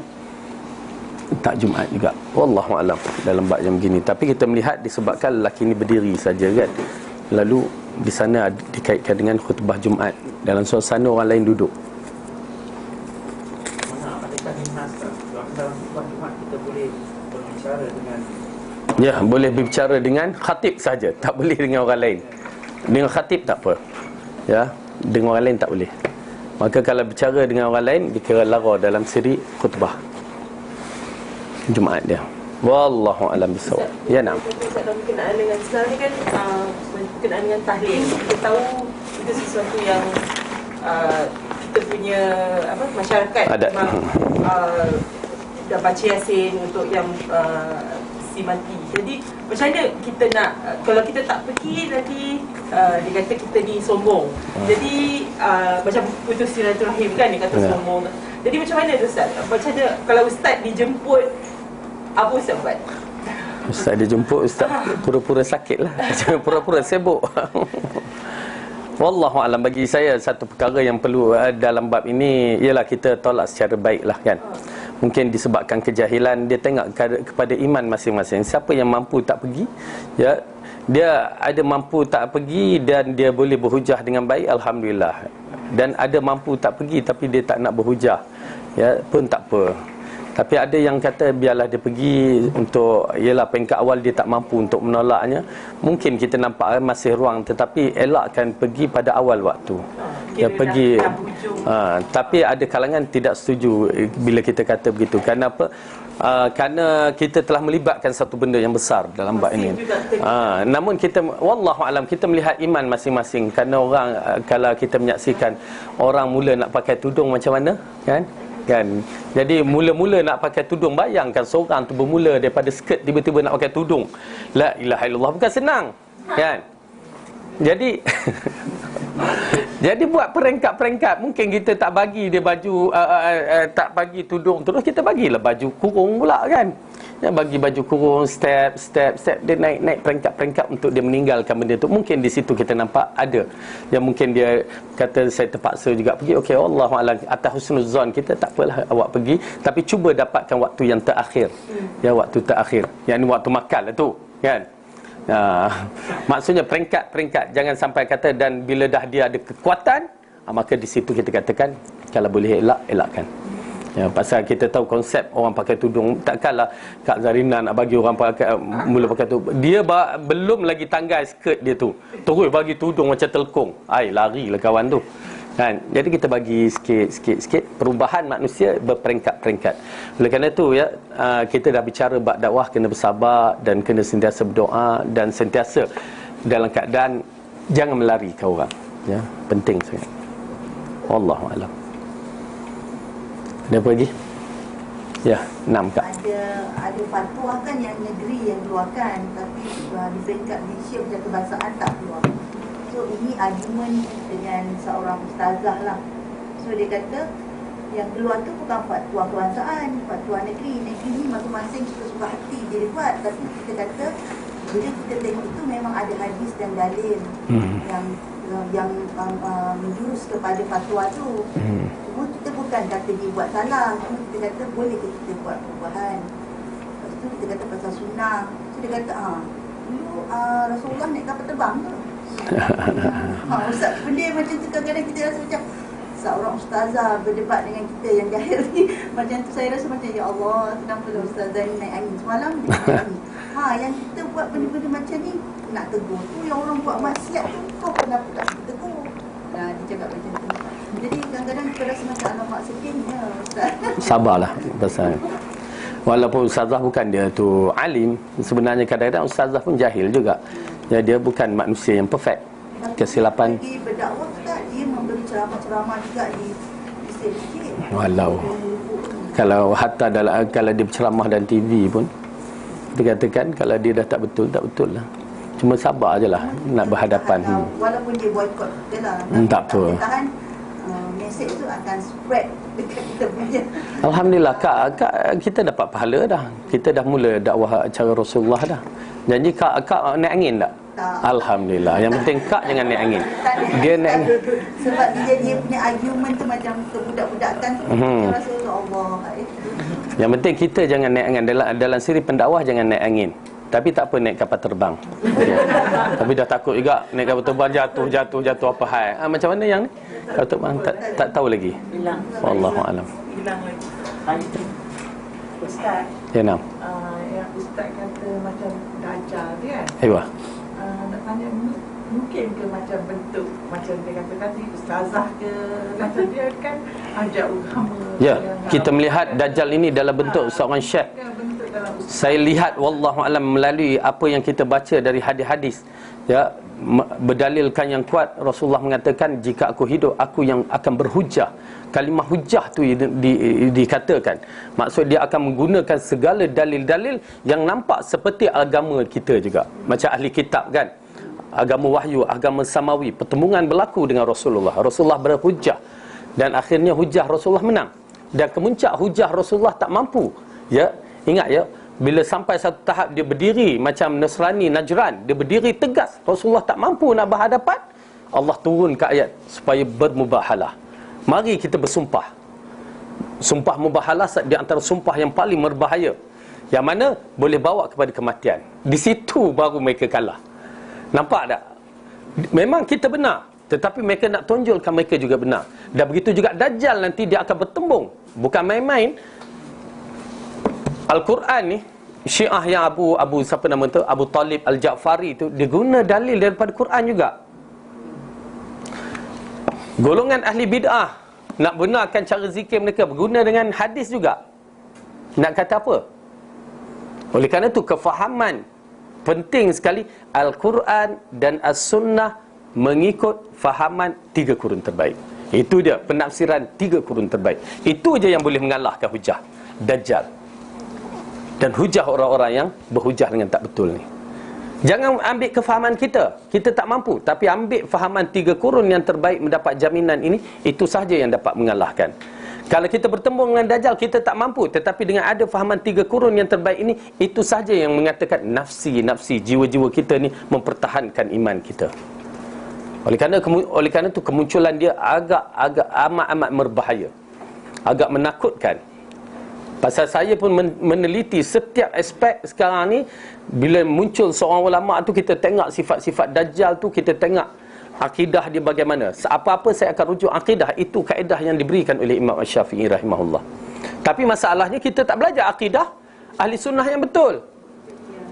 tak Jumaat juga. Wallahu alam dalam bab yang begini. Tapi kita melihat disebabkan lelaki ni berdiri saja kan, lalu di sana dikaitkan dengan khutbah Jumaat dalam suasana orang lain duduk. Adakah di masa dalam khutbah Jumaat kita boleh berbicara dengan, Ya, boleh berbicara dengan khatib saja, tak boleh dengan orang lain. Dengan khatib tak apa. Ya, dengan orang lain tak boleh. Maka kalau berbicara dengan orang lain dikira lara dalam siri khutbah Jumaat dia. Wallahu alam bisawab. Ya, nak. Dalam berkenaan dengan Islam ni kan, berkenaan dengan tahlil, kita tahu itu sesuatu yang kita punya masyarakat Adat. memang dah baca Yasin untuk yang si mati. Jadi macam mana kita nak, kalau kita tak pergi nanti dia kata kita ni sombong. Jadi macam putus silaturahim kan, dia kata sombong. Jadi macam mana tu Ustaz? Macam mana kalau Ustaz dijemput, apa Ustaz buat? Ustaz dia jemput, Ustaz pura-pura sakit lah. Pura-pura sibuk. Wallahu alam, bagi saya satu perkara yang perlu dalam bab ini ialah kita tolak secara baik lah kan. Mungkin disebabkan kejahilan, dia tengok kepada iman masing-masing. Siapa yang mampu tak pergi, ya, dia ada mampu tak pergi dan dia boleh berhujah dengan baik, alhamdulillah. Dan ada mampu tak pergi tapi dia tak nak berhujah, ya, pun tak apa. Tapi ada yang kata biarlah dia pergi untuk, ialah peringkat awal dia tak mampu untuk menolaknya. Mungkin kita nampak masih ruang, tetapi elakkan pergi pada awal waktu. Dia pergi. Tapi ada kalangan tidak setuju bila kita kata begitu. Kenapa? Kerana kita telah melibatkan satu benda yang besar dalam bab ini. Namun kita, wallahu alam, kita melihat iman masing-masing. Kerana orang, kalau kita menyaksikan orang mula nak pakai tudung macam mana, kan? Jadi mula-mula nak pakai tudung, bayangkan seorang tu bermula daripada skirt tiba-tiba nak pakai tudung. La ilaha illallah, bukan senang, kan? Jadi jadi buat peringkat-peringkat. Mungkin kita tak bagi dia baju, tak bagi tudung, terus kita bagilah baju kurung pula kan. Dia bagi baju kurung, step, dia naik peringkat-peringkat untuk dia meninggalkan benda tu. Mungkin di situ kita nampak ada yang mungkin dia kata saya terpaksa juga pergi. Okey, wallahualam, atas husnuzan kita, tak apalah awak pergi, tapi cuba dapatkan waktu yang terakhir. Ya, waktu terakhir, yang ni waktu makan lah tu, kan. Maksudnya peringkat-peringkat, jangan sampai kata, dan bila dah dia ada kekuatan, maka di situ kita katakan kalau boleh elakkan. Ya, pasal kita tahu konsep orang pakai tudung. Takkanlah Kak Zarina nak bagi orang pakai, mula pakai tu, dia belum lagi tanggal skirt dia tu, terus bagi tudung macam telkung. Larilah kawan tu, kan. Jadi kita bagi sikit perubahan manusia berperingkat-peringkat. Oleh kerana itu, ya, kita dah bicara bab dakwah, kena bersabar dan kena sentiasa berdoa dan sentiasa dalam keadaan jangan melari ke orang, ya, penting sangat. Wallahu alam. Ada apa lagi? Ya, 6 Kak. Ada fatwa kan yang negeri yang keluarkan, tapi di peringkat Malaysia macam kebangsaan tak keluar. So ini argument dengan seorang ustazah lah. So dia kata yang keluar tu bukan fatwa kebangsaan, fatwa negeri. Negeri ni masing-masing suka hati dia buat. Tapi kita kata bila kita tengok itu memang ada hadis dan dalil yang menjurus kepada fatwa tu. Cuma kita bukan kata dia buat salah, cuma kita kata boleh kita buat perubahan. Lepas tu kita kata pasal sunnah. So dia kata dulu Rasulullah naik kapal terbang tu. Ustaz, benda macam tu kadang-kadang kita rasa macam seorang ustazah berdebat dengan kita yang jahil ni. Macam tu saya rasa macam, ya Allah, kenapa lah ustazah ni naik angin semalam dia naik angin. Yang kita buat benda-benda macam ni nak tegur tu, yang orang buat maksiat tu kau kenapa tak tegur. Dia cakap macam tu. Jadi kadang-kadang kita rasa macam alamak sedihnya ustaz. Sabarlah pasal walaupun ustazah bukan dia tu alim, sebenarnya kadang-kadang ustazah pun jahil juga. Ya, dia bukan manusia yang perfect. Kesilapan. Bagi berdakwah tak, dia memberi ceramah-ceramah juga di masjid. Walau kalau hatta kalau dia berceramah dan TV pun kita katakan kalau dia dah tak betul lah. Cuma sabar je lah nak berhadapan. Walaupun dia boycott kita lah, tak apa. Tahan mesej tu akan spread dekat kita punya. Alhamdulillah Kak, kita dapat pahala dah. Kita dah mula dakwah cara Rasulullah dah. Janji Kak naik angin tak? Tak. Alhamdulillah. Yang penting kak jangan naik angin. Tak ada. Dia naik angin. Sebab dia punya argument tu macam kebudak-budakan tu. Saya rasa Allah. Yang penting kita jangan naik angin. Dalam siri pendakwah jangan naik angin. Tapi tak apa naik kapal terbang. Ya. Tapi dah takut juga naik kapal terbang jatuh apa hal. Macam mana yang ni? Kapal terbang tak tahu lagi. Hilang. Wallahu alam. Hilang lagi. Ustaz, Ya nam. yang Ustaz kata macam Dajjal tu kan, Aywa. nak tanya mungkin ke macam bentuk macam dia kata tadi ustazah ke, macam dia kan ajak agama Ya, kita melihat Dajjal ini dalam bentuk seorang syekh. kan bentuk dalam ustaz. Saya lihat wallahu alam melalui apa yang kita baca dari hadis-hadis, ya, berdalilkan yang kuat. Rasulullah mengatakan jika aku hidup aku yang akan berhujah. Kalimah hujah tu dikatakan maksud dia akan menggunakan segala dalil-dalil yang nampak seperti agama kita juga, macam ahli kitab kan, agama wahyu, agama samawi. Pertemuan berlaku dengan Rasulullah berhujah dan akhirnya hujah Rasulullah menang. Dan kemuncak hujah Rasulullah tak mampu, ya, ingat ya, bila sampai satu tahap dia berdiri macam Nasrani Najran, dia berdiri tegas, Rasulullah tak mampu nak berhadapan. Allah turun ke ayat supaya bermubahalah. Mari kita bersumpah. Sumpah mubahalah di antara sumpah yang paling berbahaya, yang mana boleh bawa kepada kematian. Di situ baru mereka kalah. Nampak tak? Memang kita benar, tetapi mereka nak tonjolkan mereka juga benar. Dan begitu juga Dajjal nanti dia akan bertembung. Bukan main-main. Al-Quran ni, Syiah yang siapa nama tu, Abu Talib Al-Ja'fari tu, dia guna dalil daripada Quran juga. Golongan ahli bid'ah nak benarkan cara zikir mereka berguna dengan hadis juga. Nak kata apa? Oleh kerana itu kefahaman penting sekali Al-Quran dan As-Sunnah mengikut fahaman 3 kurun terbaik. Itu dia penafsiran 3 kurun terbaik. Itu je yang boleh mengalahkan hujah Dajjal dan hujah orang-orang yang berhujah dengan tak betul ni. Jangan ambil kefahaman kita tak mampu, tapi ambil fahaman 3 kurun yang terbaik mendapat jaminan ini. Itu sahaja yang dapat mengalahkan. Kalau kita bertembung dengan Dajjal, kita tak mampu, tetapi dengan ada fahaman 3 kurun yang terbaik ini, itu sahaja yang mengatakan nafsi, jiwa-jiwa kita ni mempertahankan iman kita. Oleh kerana itu kemunculan dia agak amat berbahaya, agak menakutkan. Pasal saya pun meneliti setiap aspek sekarang ni. Bila muncul seorang ulama tu, kita tengok sifat-sifat Dajjal tu, kita tengok akidah dia bagaimana. Apa-apa saya akan rujuk akidah. Itu kaedah yang diberikan oleh Imam Syafi'i rahimahullah. Tapi masalahnya kita tak belajar akidah ahli sunnah yang betul.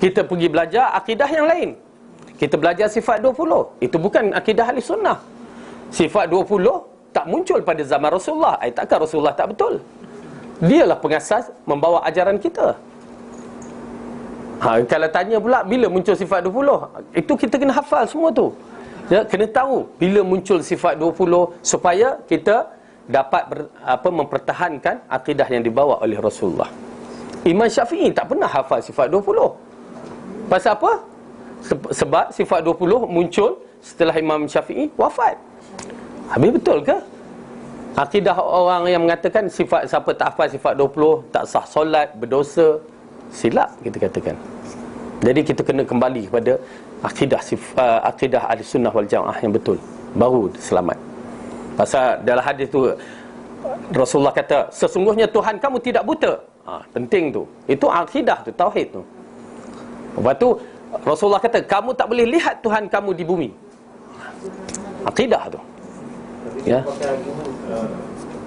Kita pergi belajar akidah yang lain. Kita belajar sifat 20. Itu bukan akidah ahli sunnah. Sifat 20 tak muncul pada zaman Rasulullah. Takkan Rasulullah tak betul? Dialah pengasas membawa ajaran kita. Kalau tanya pula bila muncul sifat 20, itu kita kena hafal semua tu. Ya, kena tahu bila muncul sifat 20 supaya kita dapat mempertahankan akidah yang dibawa oleh Rasulullah. Imam Syafi'i tak pernah hafal sifat 20. Pasal apa? Sebab sifat 20 muncul setelah Imam Syafi'i wafat. Habis betul ke? Akidah orang yang mengatakan siapa tak hafal sifat 20 tak sah solat, berdosa, silap kita katakan. Jadi kita kena kembali kepada akidah ahli sunnah wal jamaah yang betul, baru selamat. Pasal dalam hadis tu Rasulullah kata sesungguhnya Tuhan kamu tidak buta. Penting tu. Itu akidah tu, tauhid tu. Lepas tu Rasulullah kata kamu tak boleh lihat Tuhan kamu di bumi. Akidah tu. Ya. Pakai argument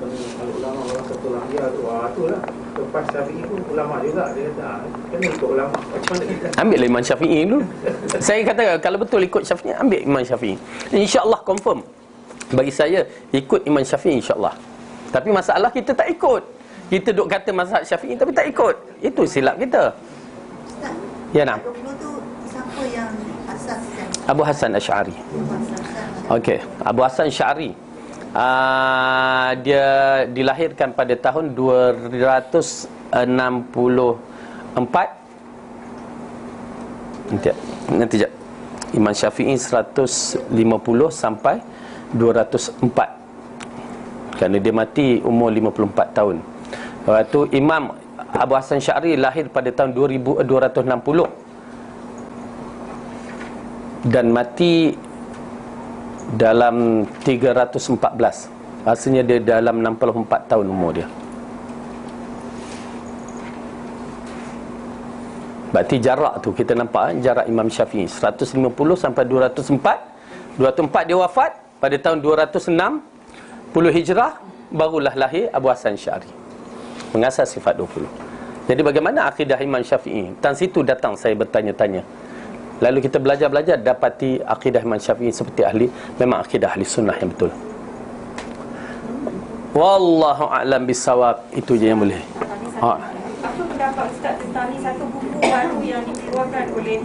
kalau ulama orang satu lahir tu, itulah. Lepas Syafi'i pun ulama juga, dia kata kena ikut ulama. Macam mana kita? Ambil Imam Syafi'i dulu. Saya kata kalau betul ikut Syafi'i, ambil Imam Syafi'i. InsyaAllah confirm. Bagi saya ikut Imam Syafi'i insyaAllah. Tapi masalah kita tak ikut. Kita duk kata mazhab Syafi'i tapi tak ikut. Itu silap kita. Ustaz, Ya nak. 20 tu siapa yang asaskan? Abu Hasan Asy'ari. Okey, Abu Hasan Asy'ari. Dia dilahirkan pada tahun 264. Nanti jap. Imam Syafi'i 150 sampai 204. Kerana dia mati umur 54 tahun. Lepas tu Imam Abu Hasan Asy'ari lahir pada tahun 2260. dan mati dalam 314. Rasanya dia dalam 64 tahun umur dia. Berarti jarak tu kita nampak jarak Imam Syafi'i 150 sampai 204. 204 dia wafat pada tahun 260 Hijrah, barulah lahir Abu Hasan Asy'ari mengasas sifat 20. Jadi bagaimana akidah Imam Syafi'i? Tan situ datang saya bertanya-tanya. Lalu kita belajar-belajar, dapati akidah Imam Syafi'i seperti memang akidah ahli sunnah yang betul. Wallahu a'lam bisawab. Itu je yang boleh. Apa pendapat Ustaz tentang ni satu buku baru yang dikeluarkan oleh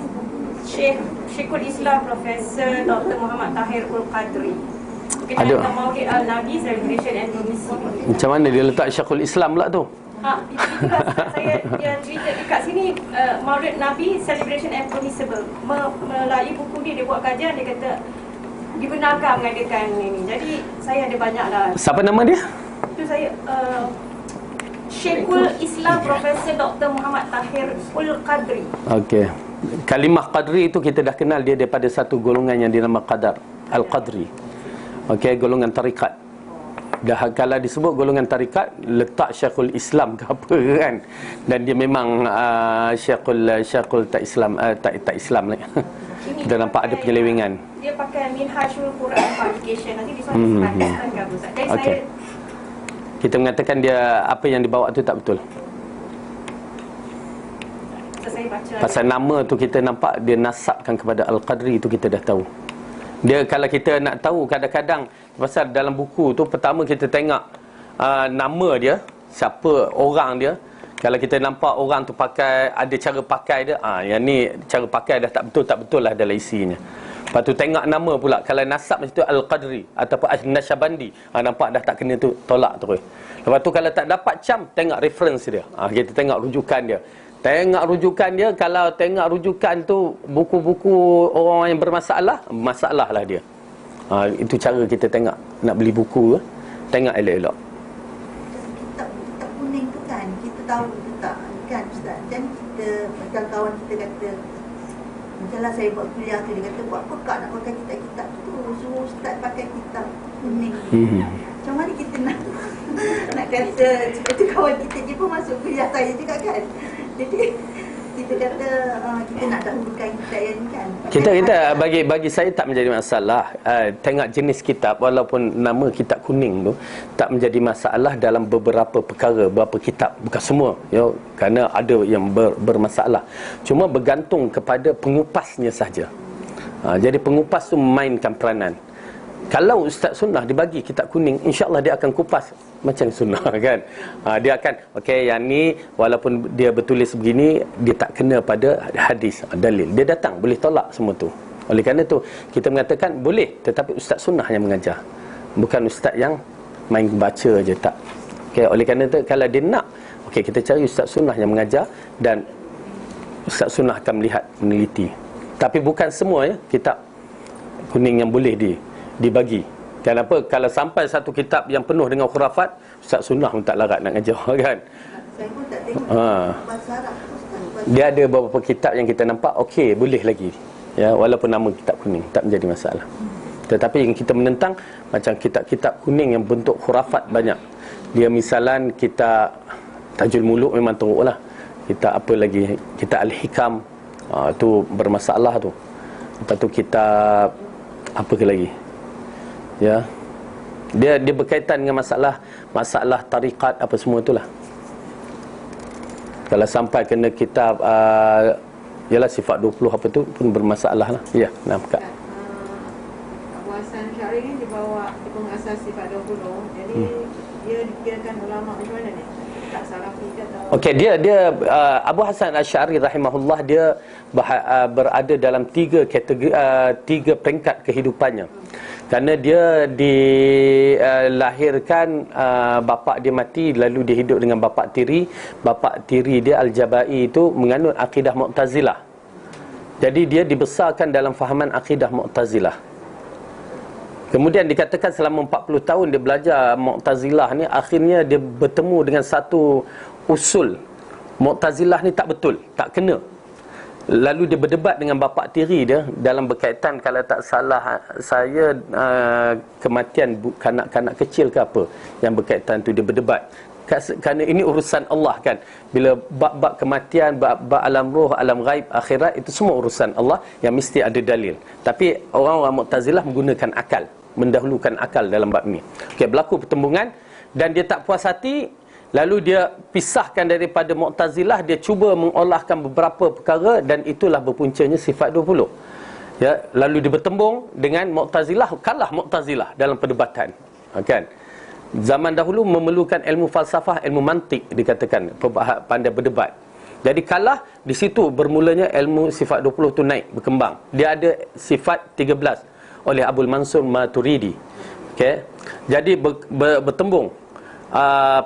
Syekhul Islam Profesor Dr. Muhammad Tahir Ul-Qadri berkenaan dengan Maulid Al-Nabi Celebration and Permissible. Macam mana dia letak Syekhul Islam pula tu? Itulah saya dia cerita dekat sini, Maulid Nabi Celebration and Permissible. Melalui buku ni dia buat kajian, dia kata dibenarkan mengadakan ini. Jadi saya ada banyaklah. Siapa nama dia? Itu saya Syekhul Islam Profesor Dr. Muhammad Tahir Ul-Qadri. Okey. Kalimah Qadri itu kita dah kenal dia daripada satu golongan yang dinamakan Qadar, Al-Qadri. Okey, golongan tarikat. Dah kalau disebut golongan tarikat, letak Syekhul Islam ke apa kan. Dan dia memang Syekhul tak Islam, tak Islam lagi. Kita nampak ada penyelewengan. Dia pakai Minhajul Quran Publication. Nanti di sana Pakistan Ustaz. Jadi okay. Kita mengatakan dia apa yang dibawa tu tak betul. Saya baca pasal nama tu kita nampak dia nasabkan kepada Al-Qadri, itu kita dah tahu. Dia kalau kita nak tahu kadang-kadang pasal dalam buku tu, pertama kita tengok nama dia, siapa orang dia. Kalau kita nampak orang tu pakai, ada cara pakai dia, yang ni cara pakai dah tak betul lah dalam isinya. Lepas tu tengok nama pula, kalau nasab macam tu Al-Qadri ataupun Al-Nashabandi, nampak dah tak kena tu, tolak terus. Lepas tu kalau tak dapat cam, tengok reference dia. Kita tengok rujukan dia. Tengok rujukan dia, kalau tengok rujukan tu buku-buku orang yang bermasalah, masalah lah dia. Itu cara kita tengok. Nak beli buku, tengok elok-elok. Kitab kuning tu kan, kita tahu itu tak kan Ustaz. Dan kita, macam kawan kita kata, macamlah saya buat kuliah tu, dia kata, buat apa kak nak pakai kitab-kitab tu, suruh Ustaz pakai kitab kuning. Macam mana kita nak kata, seperti kawan kita je pun masuk kuliah saya juga kan. Jadi kita kata kita nak dahulukan kitab yang ni kan. Kita bagi saya tak menjadi masalah. Tengok jenis kitab, walaupun nama kitab kuning tu tak menjadi masalah dalam beberapa perkara, beberapa kitab, bukan semua kerana ada yang bermasalah. Cuma bergantung kepada pengupasnya saja. Jadi pengupas tu memainkan peranan. Kalau Ustaz Sunnah dibagi kitab kuning, insya-Allah dia akan kupas macam Sunnah kan. Dia akan yang ni walaupun dia bertulis begini, dia tak kena pada hadis, dalil. Dia datang boleh tolak semua tu. Oleh kerana tu kita mengatakan boleh, tetapi Ustaz Sunnah yang mengajar, bukan ustaz yang main baca je tak. Oleh kerana tu kalau dia nak, kita cari Ustaz Sunnah yang mengajar, dan Ustaz Sunnah akan melihat, meneliti. Tapi bukan semua kitab kuning yang boleh dibagi. Kenapa? Kalau sampai satu kitab yang penuh dengan khurafat, Ustaz Sunnah pun tak larat nak ngajar kan. Saya pun tak tengok bahasa Arab Ustaz. Dia ada beberapa kitab yang kita nampak boleh lagi. Walaupun nama kitab kuning tak menjadi masalah. Tetapi yang kita menentang macam kitab-kitab kuning yang bentuk khurafat banyak. Dia misalan kita Tajul Muluk memang teruklah. Kita apa lagi? Kita Al-Hikam, tu bermasalah tu. Lepas tu kitab apa ke lagi? Dia berkaitan dengan masalah tarikat apa semua itulah. Kalau sampai kena kitab ialah sifat 20 apa tu pun bermasalah lah. Nampak. Abu Hasan Asy'ari ni dibawa di pengasas sifat 20. Jadi dia dikirakan ulama macam mana ni? Tak Salafi ke atau dia Abu Hasan Asy'ari rahimahullah, dia berada dalam tiga kategori, tiga peringkat kehidupannya. Kerana dia dilahirkan, bapa dia mati, lalu dia hidup dengan bapa tiri. Bapa tiri dia Al-Jabai itu menganut akidah Mu'tazilah. Jadi dia dibesarkan dalam fahaman akidah Mu'tazilah. Kemudian dikatakan selama 40 tahun dia belajar Mu'tazilah ni, akhirnya dia bertemu dengan satu usul. Mu'tazilah ni tak betul, tak kena. Lalu dia berdebat dengan bapa tiri dia dalam berkaitan, kalau tak salah saya, kematian kanak-kanak kecil ke apa yang berkaitan tu, dia berdebat. Kerana ini urusan Allah kan. Bila bab-bab kematian, bab-bab alam roh, alam ghaib, akhirat, itu semua urusan Allah yang mesti ada dalil. Tapi orang-orang Mu'tazilah menggunakan akal, mendahulukan akal dalam bab ni. Okey, berlaku pertembungan dan dia tak puas hati. Lalu dia pisahkan daripada Mu'tazilah, dia cuba mengolahkan beberapa perkara, dan itulah berpuncanya sifat 20. Ya, lalu dia bertembung dengan Mu'tazilah, kalah Mu'tazilah dalam perdebatan. Kan? Zaman dahulu memerlukan ilmu falsafah, ilmu mantik dikatakan, pandai berdebat. Jadi kalah, di situ bermulanya ilmu sifat 20 tu naik, berkembang. Dia ada sifat 13 oleh Abul Mansur Maturidi. Okey. Jadi bertembung.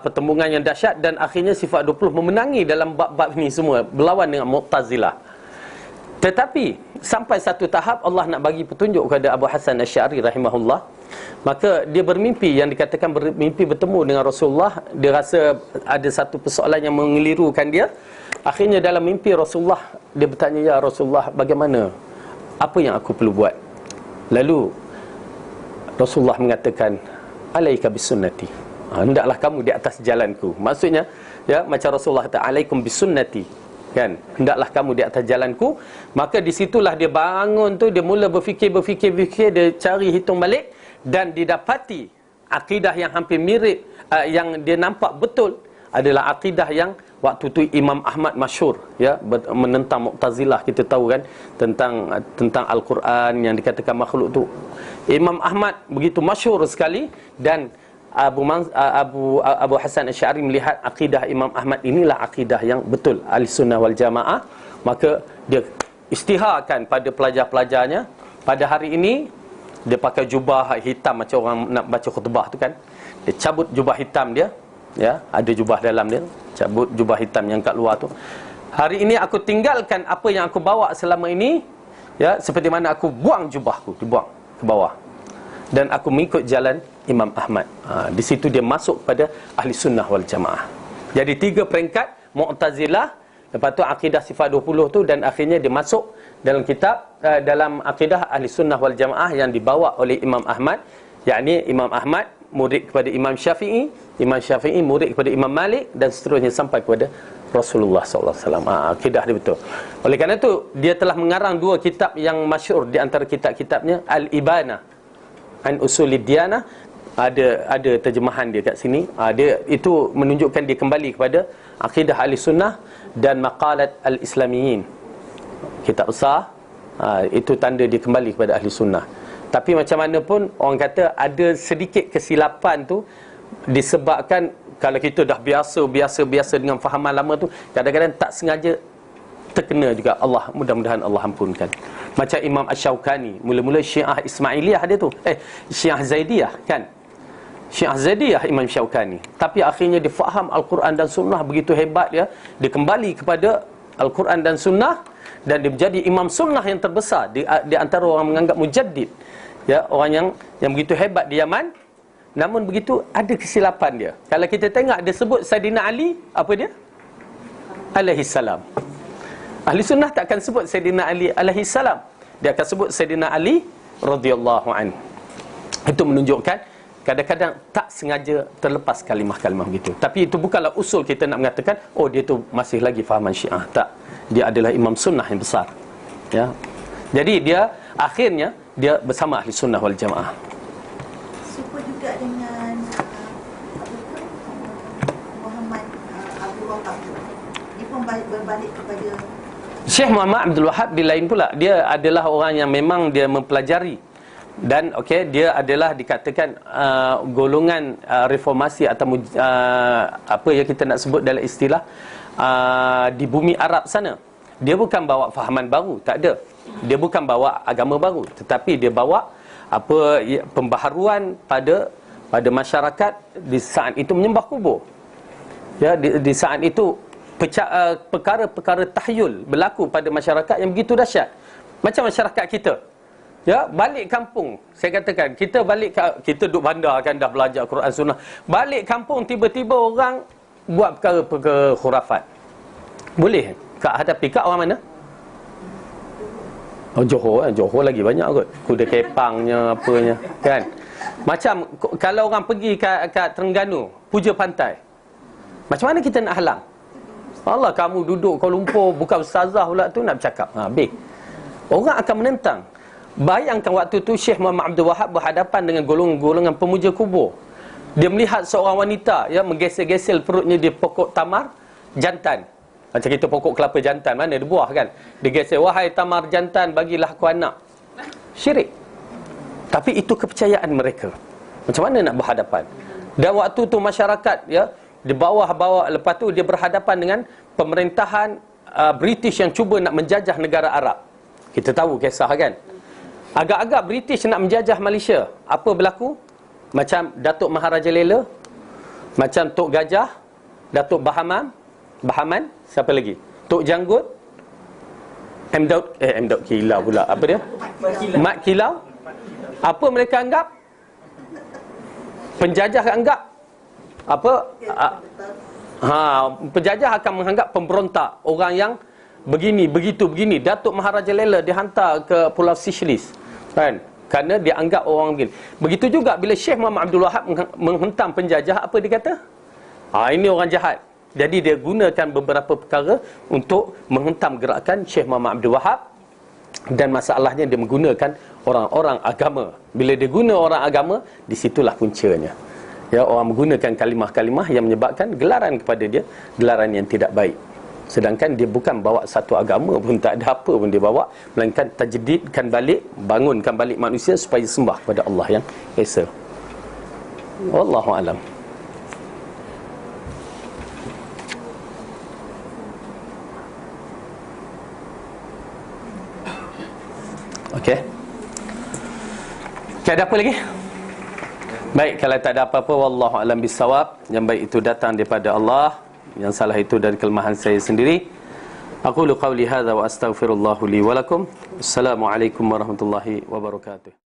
Pertembungan yang dahsyat, dan akhirnya sifat 20 memenangi dalam bab-bab ini semua, berlawan dengan Mu'tazilah. Tetapi sampai satu tahap Allah nak bagi petunjuk kepada Abu Hasan Asy'ari rahimahullah. Maka dia bermimpi, yang dikatakan bermimpi bertemu dengan Rasulullah. Dia rasa ada satu persoalan yang mengelirukan dia. Akhirnya dalam mimpi Rasulullah, dia bertanya, ya Rasulullah, bagaimana, apa yang aku perlu buat? Lalu Rasulullah mengatakan, alaika bisunnati, hendaklah kamu di atas jalanku. Maksudnya, ya, macam Rasulullah kata, alaikum bisunnati, kan, hendaklah kamu di atas jalanku. Maka disitulah dia bangun tu, dia mula berfikir, dia cari, hitung balik, dan didapati akidah yang hampir mirip, yang dia nampak betul adalah akidah yang waktu tu Imam Ahmad masyhur, ya, menentang Mu'tazilah. Kita tahu kan tentang Al-Quran yang dikatakan makhluk tu. Imam Ahmad begitu masyhur sekali, dan Abu Hasan Asy'ari melihat akidah Imam Ahmad inilah akidah yang betul, Ahlussunnah wal Jamaah. Maka dia istiharkan pada pelajar-pelajarnya. Pada hari ini dia pakai jubah hitam macam orang nak baca khutbah tu kan. Dia cabut jubah hitam dia, ya, ada jubah dalam dia, cabut jubah hitam yang kat luar tu. Hari ini aku tinggalkan apa yang aku bawa selama ini, ya, seperti mana aku buang jubahku, dibuang ke bawah, dan aku mengikut jalan Imam Ahmad. Di situ dia masuk pada Ahlussunnah wal Jamaah. Jadi 3 peringkat, Mu'tazilah, lepas tu akidah sifat 20 tu, dan akhirnya dia masuk dalam kitab, dalam akidah Ahlussunnah wal Jamaah yang dibawa oleh Imam Ahmad. Yakni Imam Ahmad murid kepada Imam Syafi'i, Imam Syafi'i murid kepada Imam Malik, dan seterusnya sampai kepada Rasulullah SAW. Akidah dia betul. Oleh kerana itu, dia telah mengarang 2 kitab yang masyhur. Di antara kitab-kitabnya Al-Ibanah an Usulid Diyanah, ada terjemahan dia kat sini. Dia itu menunjukkan dia kembali kepada akidah Ahlussunnah, dan Maqalat Al-Islamiyin, kitab besar. Itu tanda dia kembali kepada Ahlussunnah. Tapi macam mana pun, orang kata ada sedikit kesilapan tu disebabkan, kalau kita dah biasa dengan fahaman lama tu, kadang-kadang tak sengaja terkena juga. Allah, mudah-mudahan Allah ampunkan. Macam Imam Asy-Syaukani, mula-mula Syiah Ismailiyah dia tu, Syiah Zaidiyah kan, Syiah Zaidiyah Imam Syaukani. Tapi akhirnya dia faham Al-Quran dan Sunnah begitu hebat dia kembali kepada Al-Quran dan Sunnah, dan dia menjadi Imam Sunnah yang terbesar di antara orang menganggap mujaddid, ya, orang yang begitu hebat di Yaman. Namun begitu ada kesilapan dia. Kalau kita tengok, dia sebut Saidina Ali, apa dia? Alaihi salam. Ahli Sunnah tak akan sebut Saidina Ali alaihi salam. Dia akan sebut Saidina Ali radhiyallahu anhu. Itu menunjukkan kadang-kadang tak sengaja terlepas kalimah-kalimah begitu. Tapi itu bukanlah usul kita nak mengatakan, oh, dia tu masih lagi fahaman Syiah. Tak. Dia adalah Imam Sunnah yang besar. Ya. Jadi dia akhirnya dia bersama Ahli Sunnah wal Jamaah. Serupa juga dengan Muhammad Abdul Wahab. Dia pun berbalik kepada Syekh Muhammad Abdul Wahab di lain pula. Dia adalah orang yang memang dia mempelajari, dan dia adalah dikatakan golongan reformasi atau apa yang kita nak sebut dalam istilah di bumi Arab sana. Dia bukan bawa fahaman baru, tak ada. Dia bukan bawa agama baru, tetapi dia bawa pembaharuan pada masyarakat di saat itu menyembah kubur. Ya, di saat itu perkara-perkara tahyul berlaku pada masyarakat yang begitu dahsyat. Macam masyarakat kita, ya, balik kampung, saya katakan, kita duduk bandar kan, dah belajar Quran Sunnah, balik kampung tiba-tiba orang buat perkara-perkara khurafat. Boleh hadapi kat orang mana? Johor lagi banyak kot. Kuda kepangnya, apanya, kan? Macam kalau orang pergi kat Terengganu, puja pantai. Macam mana kita nak halang? Allah, kamu duduk Kuala Lumpur, bukan ustazah pula tu nak bercakap. Habis. Orang akan menentang. Bayangkan waktu tu Syekh Muhammad Abdul Wahab berhadapan dengan golongan-golongan pemuja kubur. Dia melihat seorang wanita yang menggesel-gesel perutnya di pokok tamar jantan. Macam kita pokok kelapa jantan, mana ada buah kan? Dia gesel, wahai tamar jantan, bagilah aku anak. Syirik. Tapi itu kepercayaan mereka. Macam mana nak berhadapan? Dan waktu tu masyarakat, ya, di bawah-bawah, lepas tu dia berhadapan dengan pemerintahan British yang cuba nak menjajah negara Arab. Kita tahu kisah kan? Agak-agak British nak menjajah Malaysia. Apa berlaku? Macam Datuk Maharaja Lela, macam Tok Gajah, Datuk Bahaman, siapa lagi? Tok Janggut, M. Daud Kilau pula. Apa dia? Mat Kilau. Apa mereka anggap? Penjajah anggap apa? Penjajah akan menganggap pemberontak, orang yang begini, begitu, begini. Datuk Maharaja Lela dihantar ke Pulau Seychelles, kan? Kerana dia anggap orang begini. Begitu juga bila Syekh Muhammad Abdul Wahab menghentam penjajah, apa dia kata? Ini orang jahat. Jadi dia gunakan beberapa perkara untuk menghentam gerakan Syekh Muhammad Abdul Wahab. Dan masalahnya dia menggunakan orang-orang agama. Bila dia guna orang agama, disitulah puncanya. Ya, orang menggunakan kalimah-kalimah yang menyebabkan gelaran kepada dia, gelaran yang tidak baik. Sedangkan dia bukan bawa satu agama pun, tak ada apa pun dia bawa, melainkan tajdidkan balik, bangunkan balik manusia supaya sembah kepada Allah yang Esa. Wallahu alam. Okey. Ada apa lagi? Baik, kalau tak ada apa-apa, wallahu alam bisawab. Yang baik itu datang daripada Allah, yang salah itu dari kelemahan saya sendiri. Aqulu qawli hadza wa astaghfirullahu li wa lakum. Assalamualaikum warahmatullahi wabarakatuh.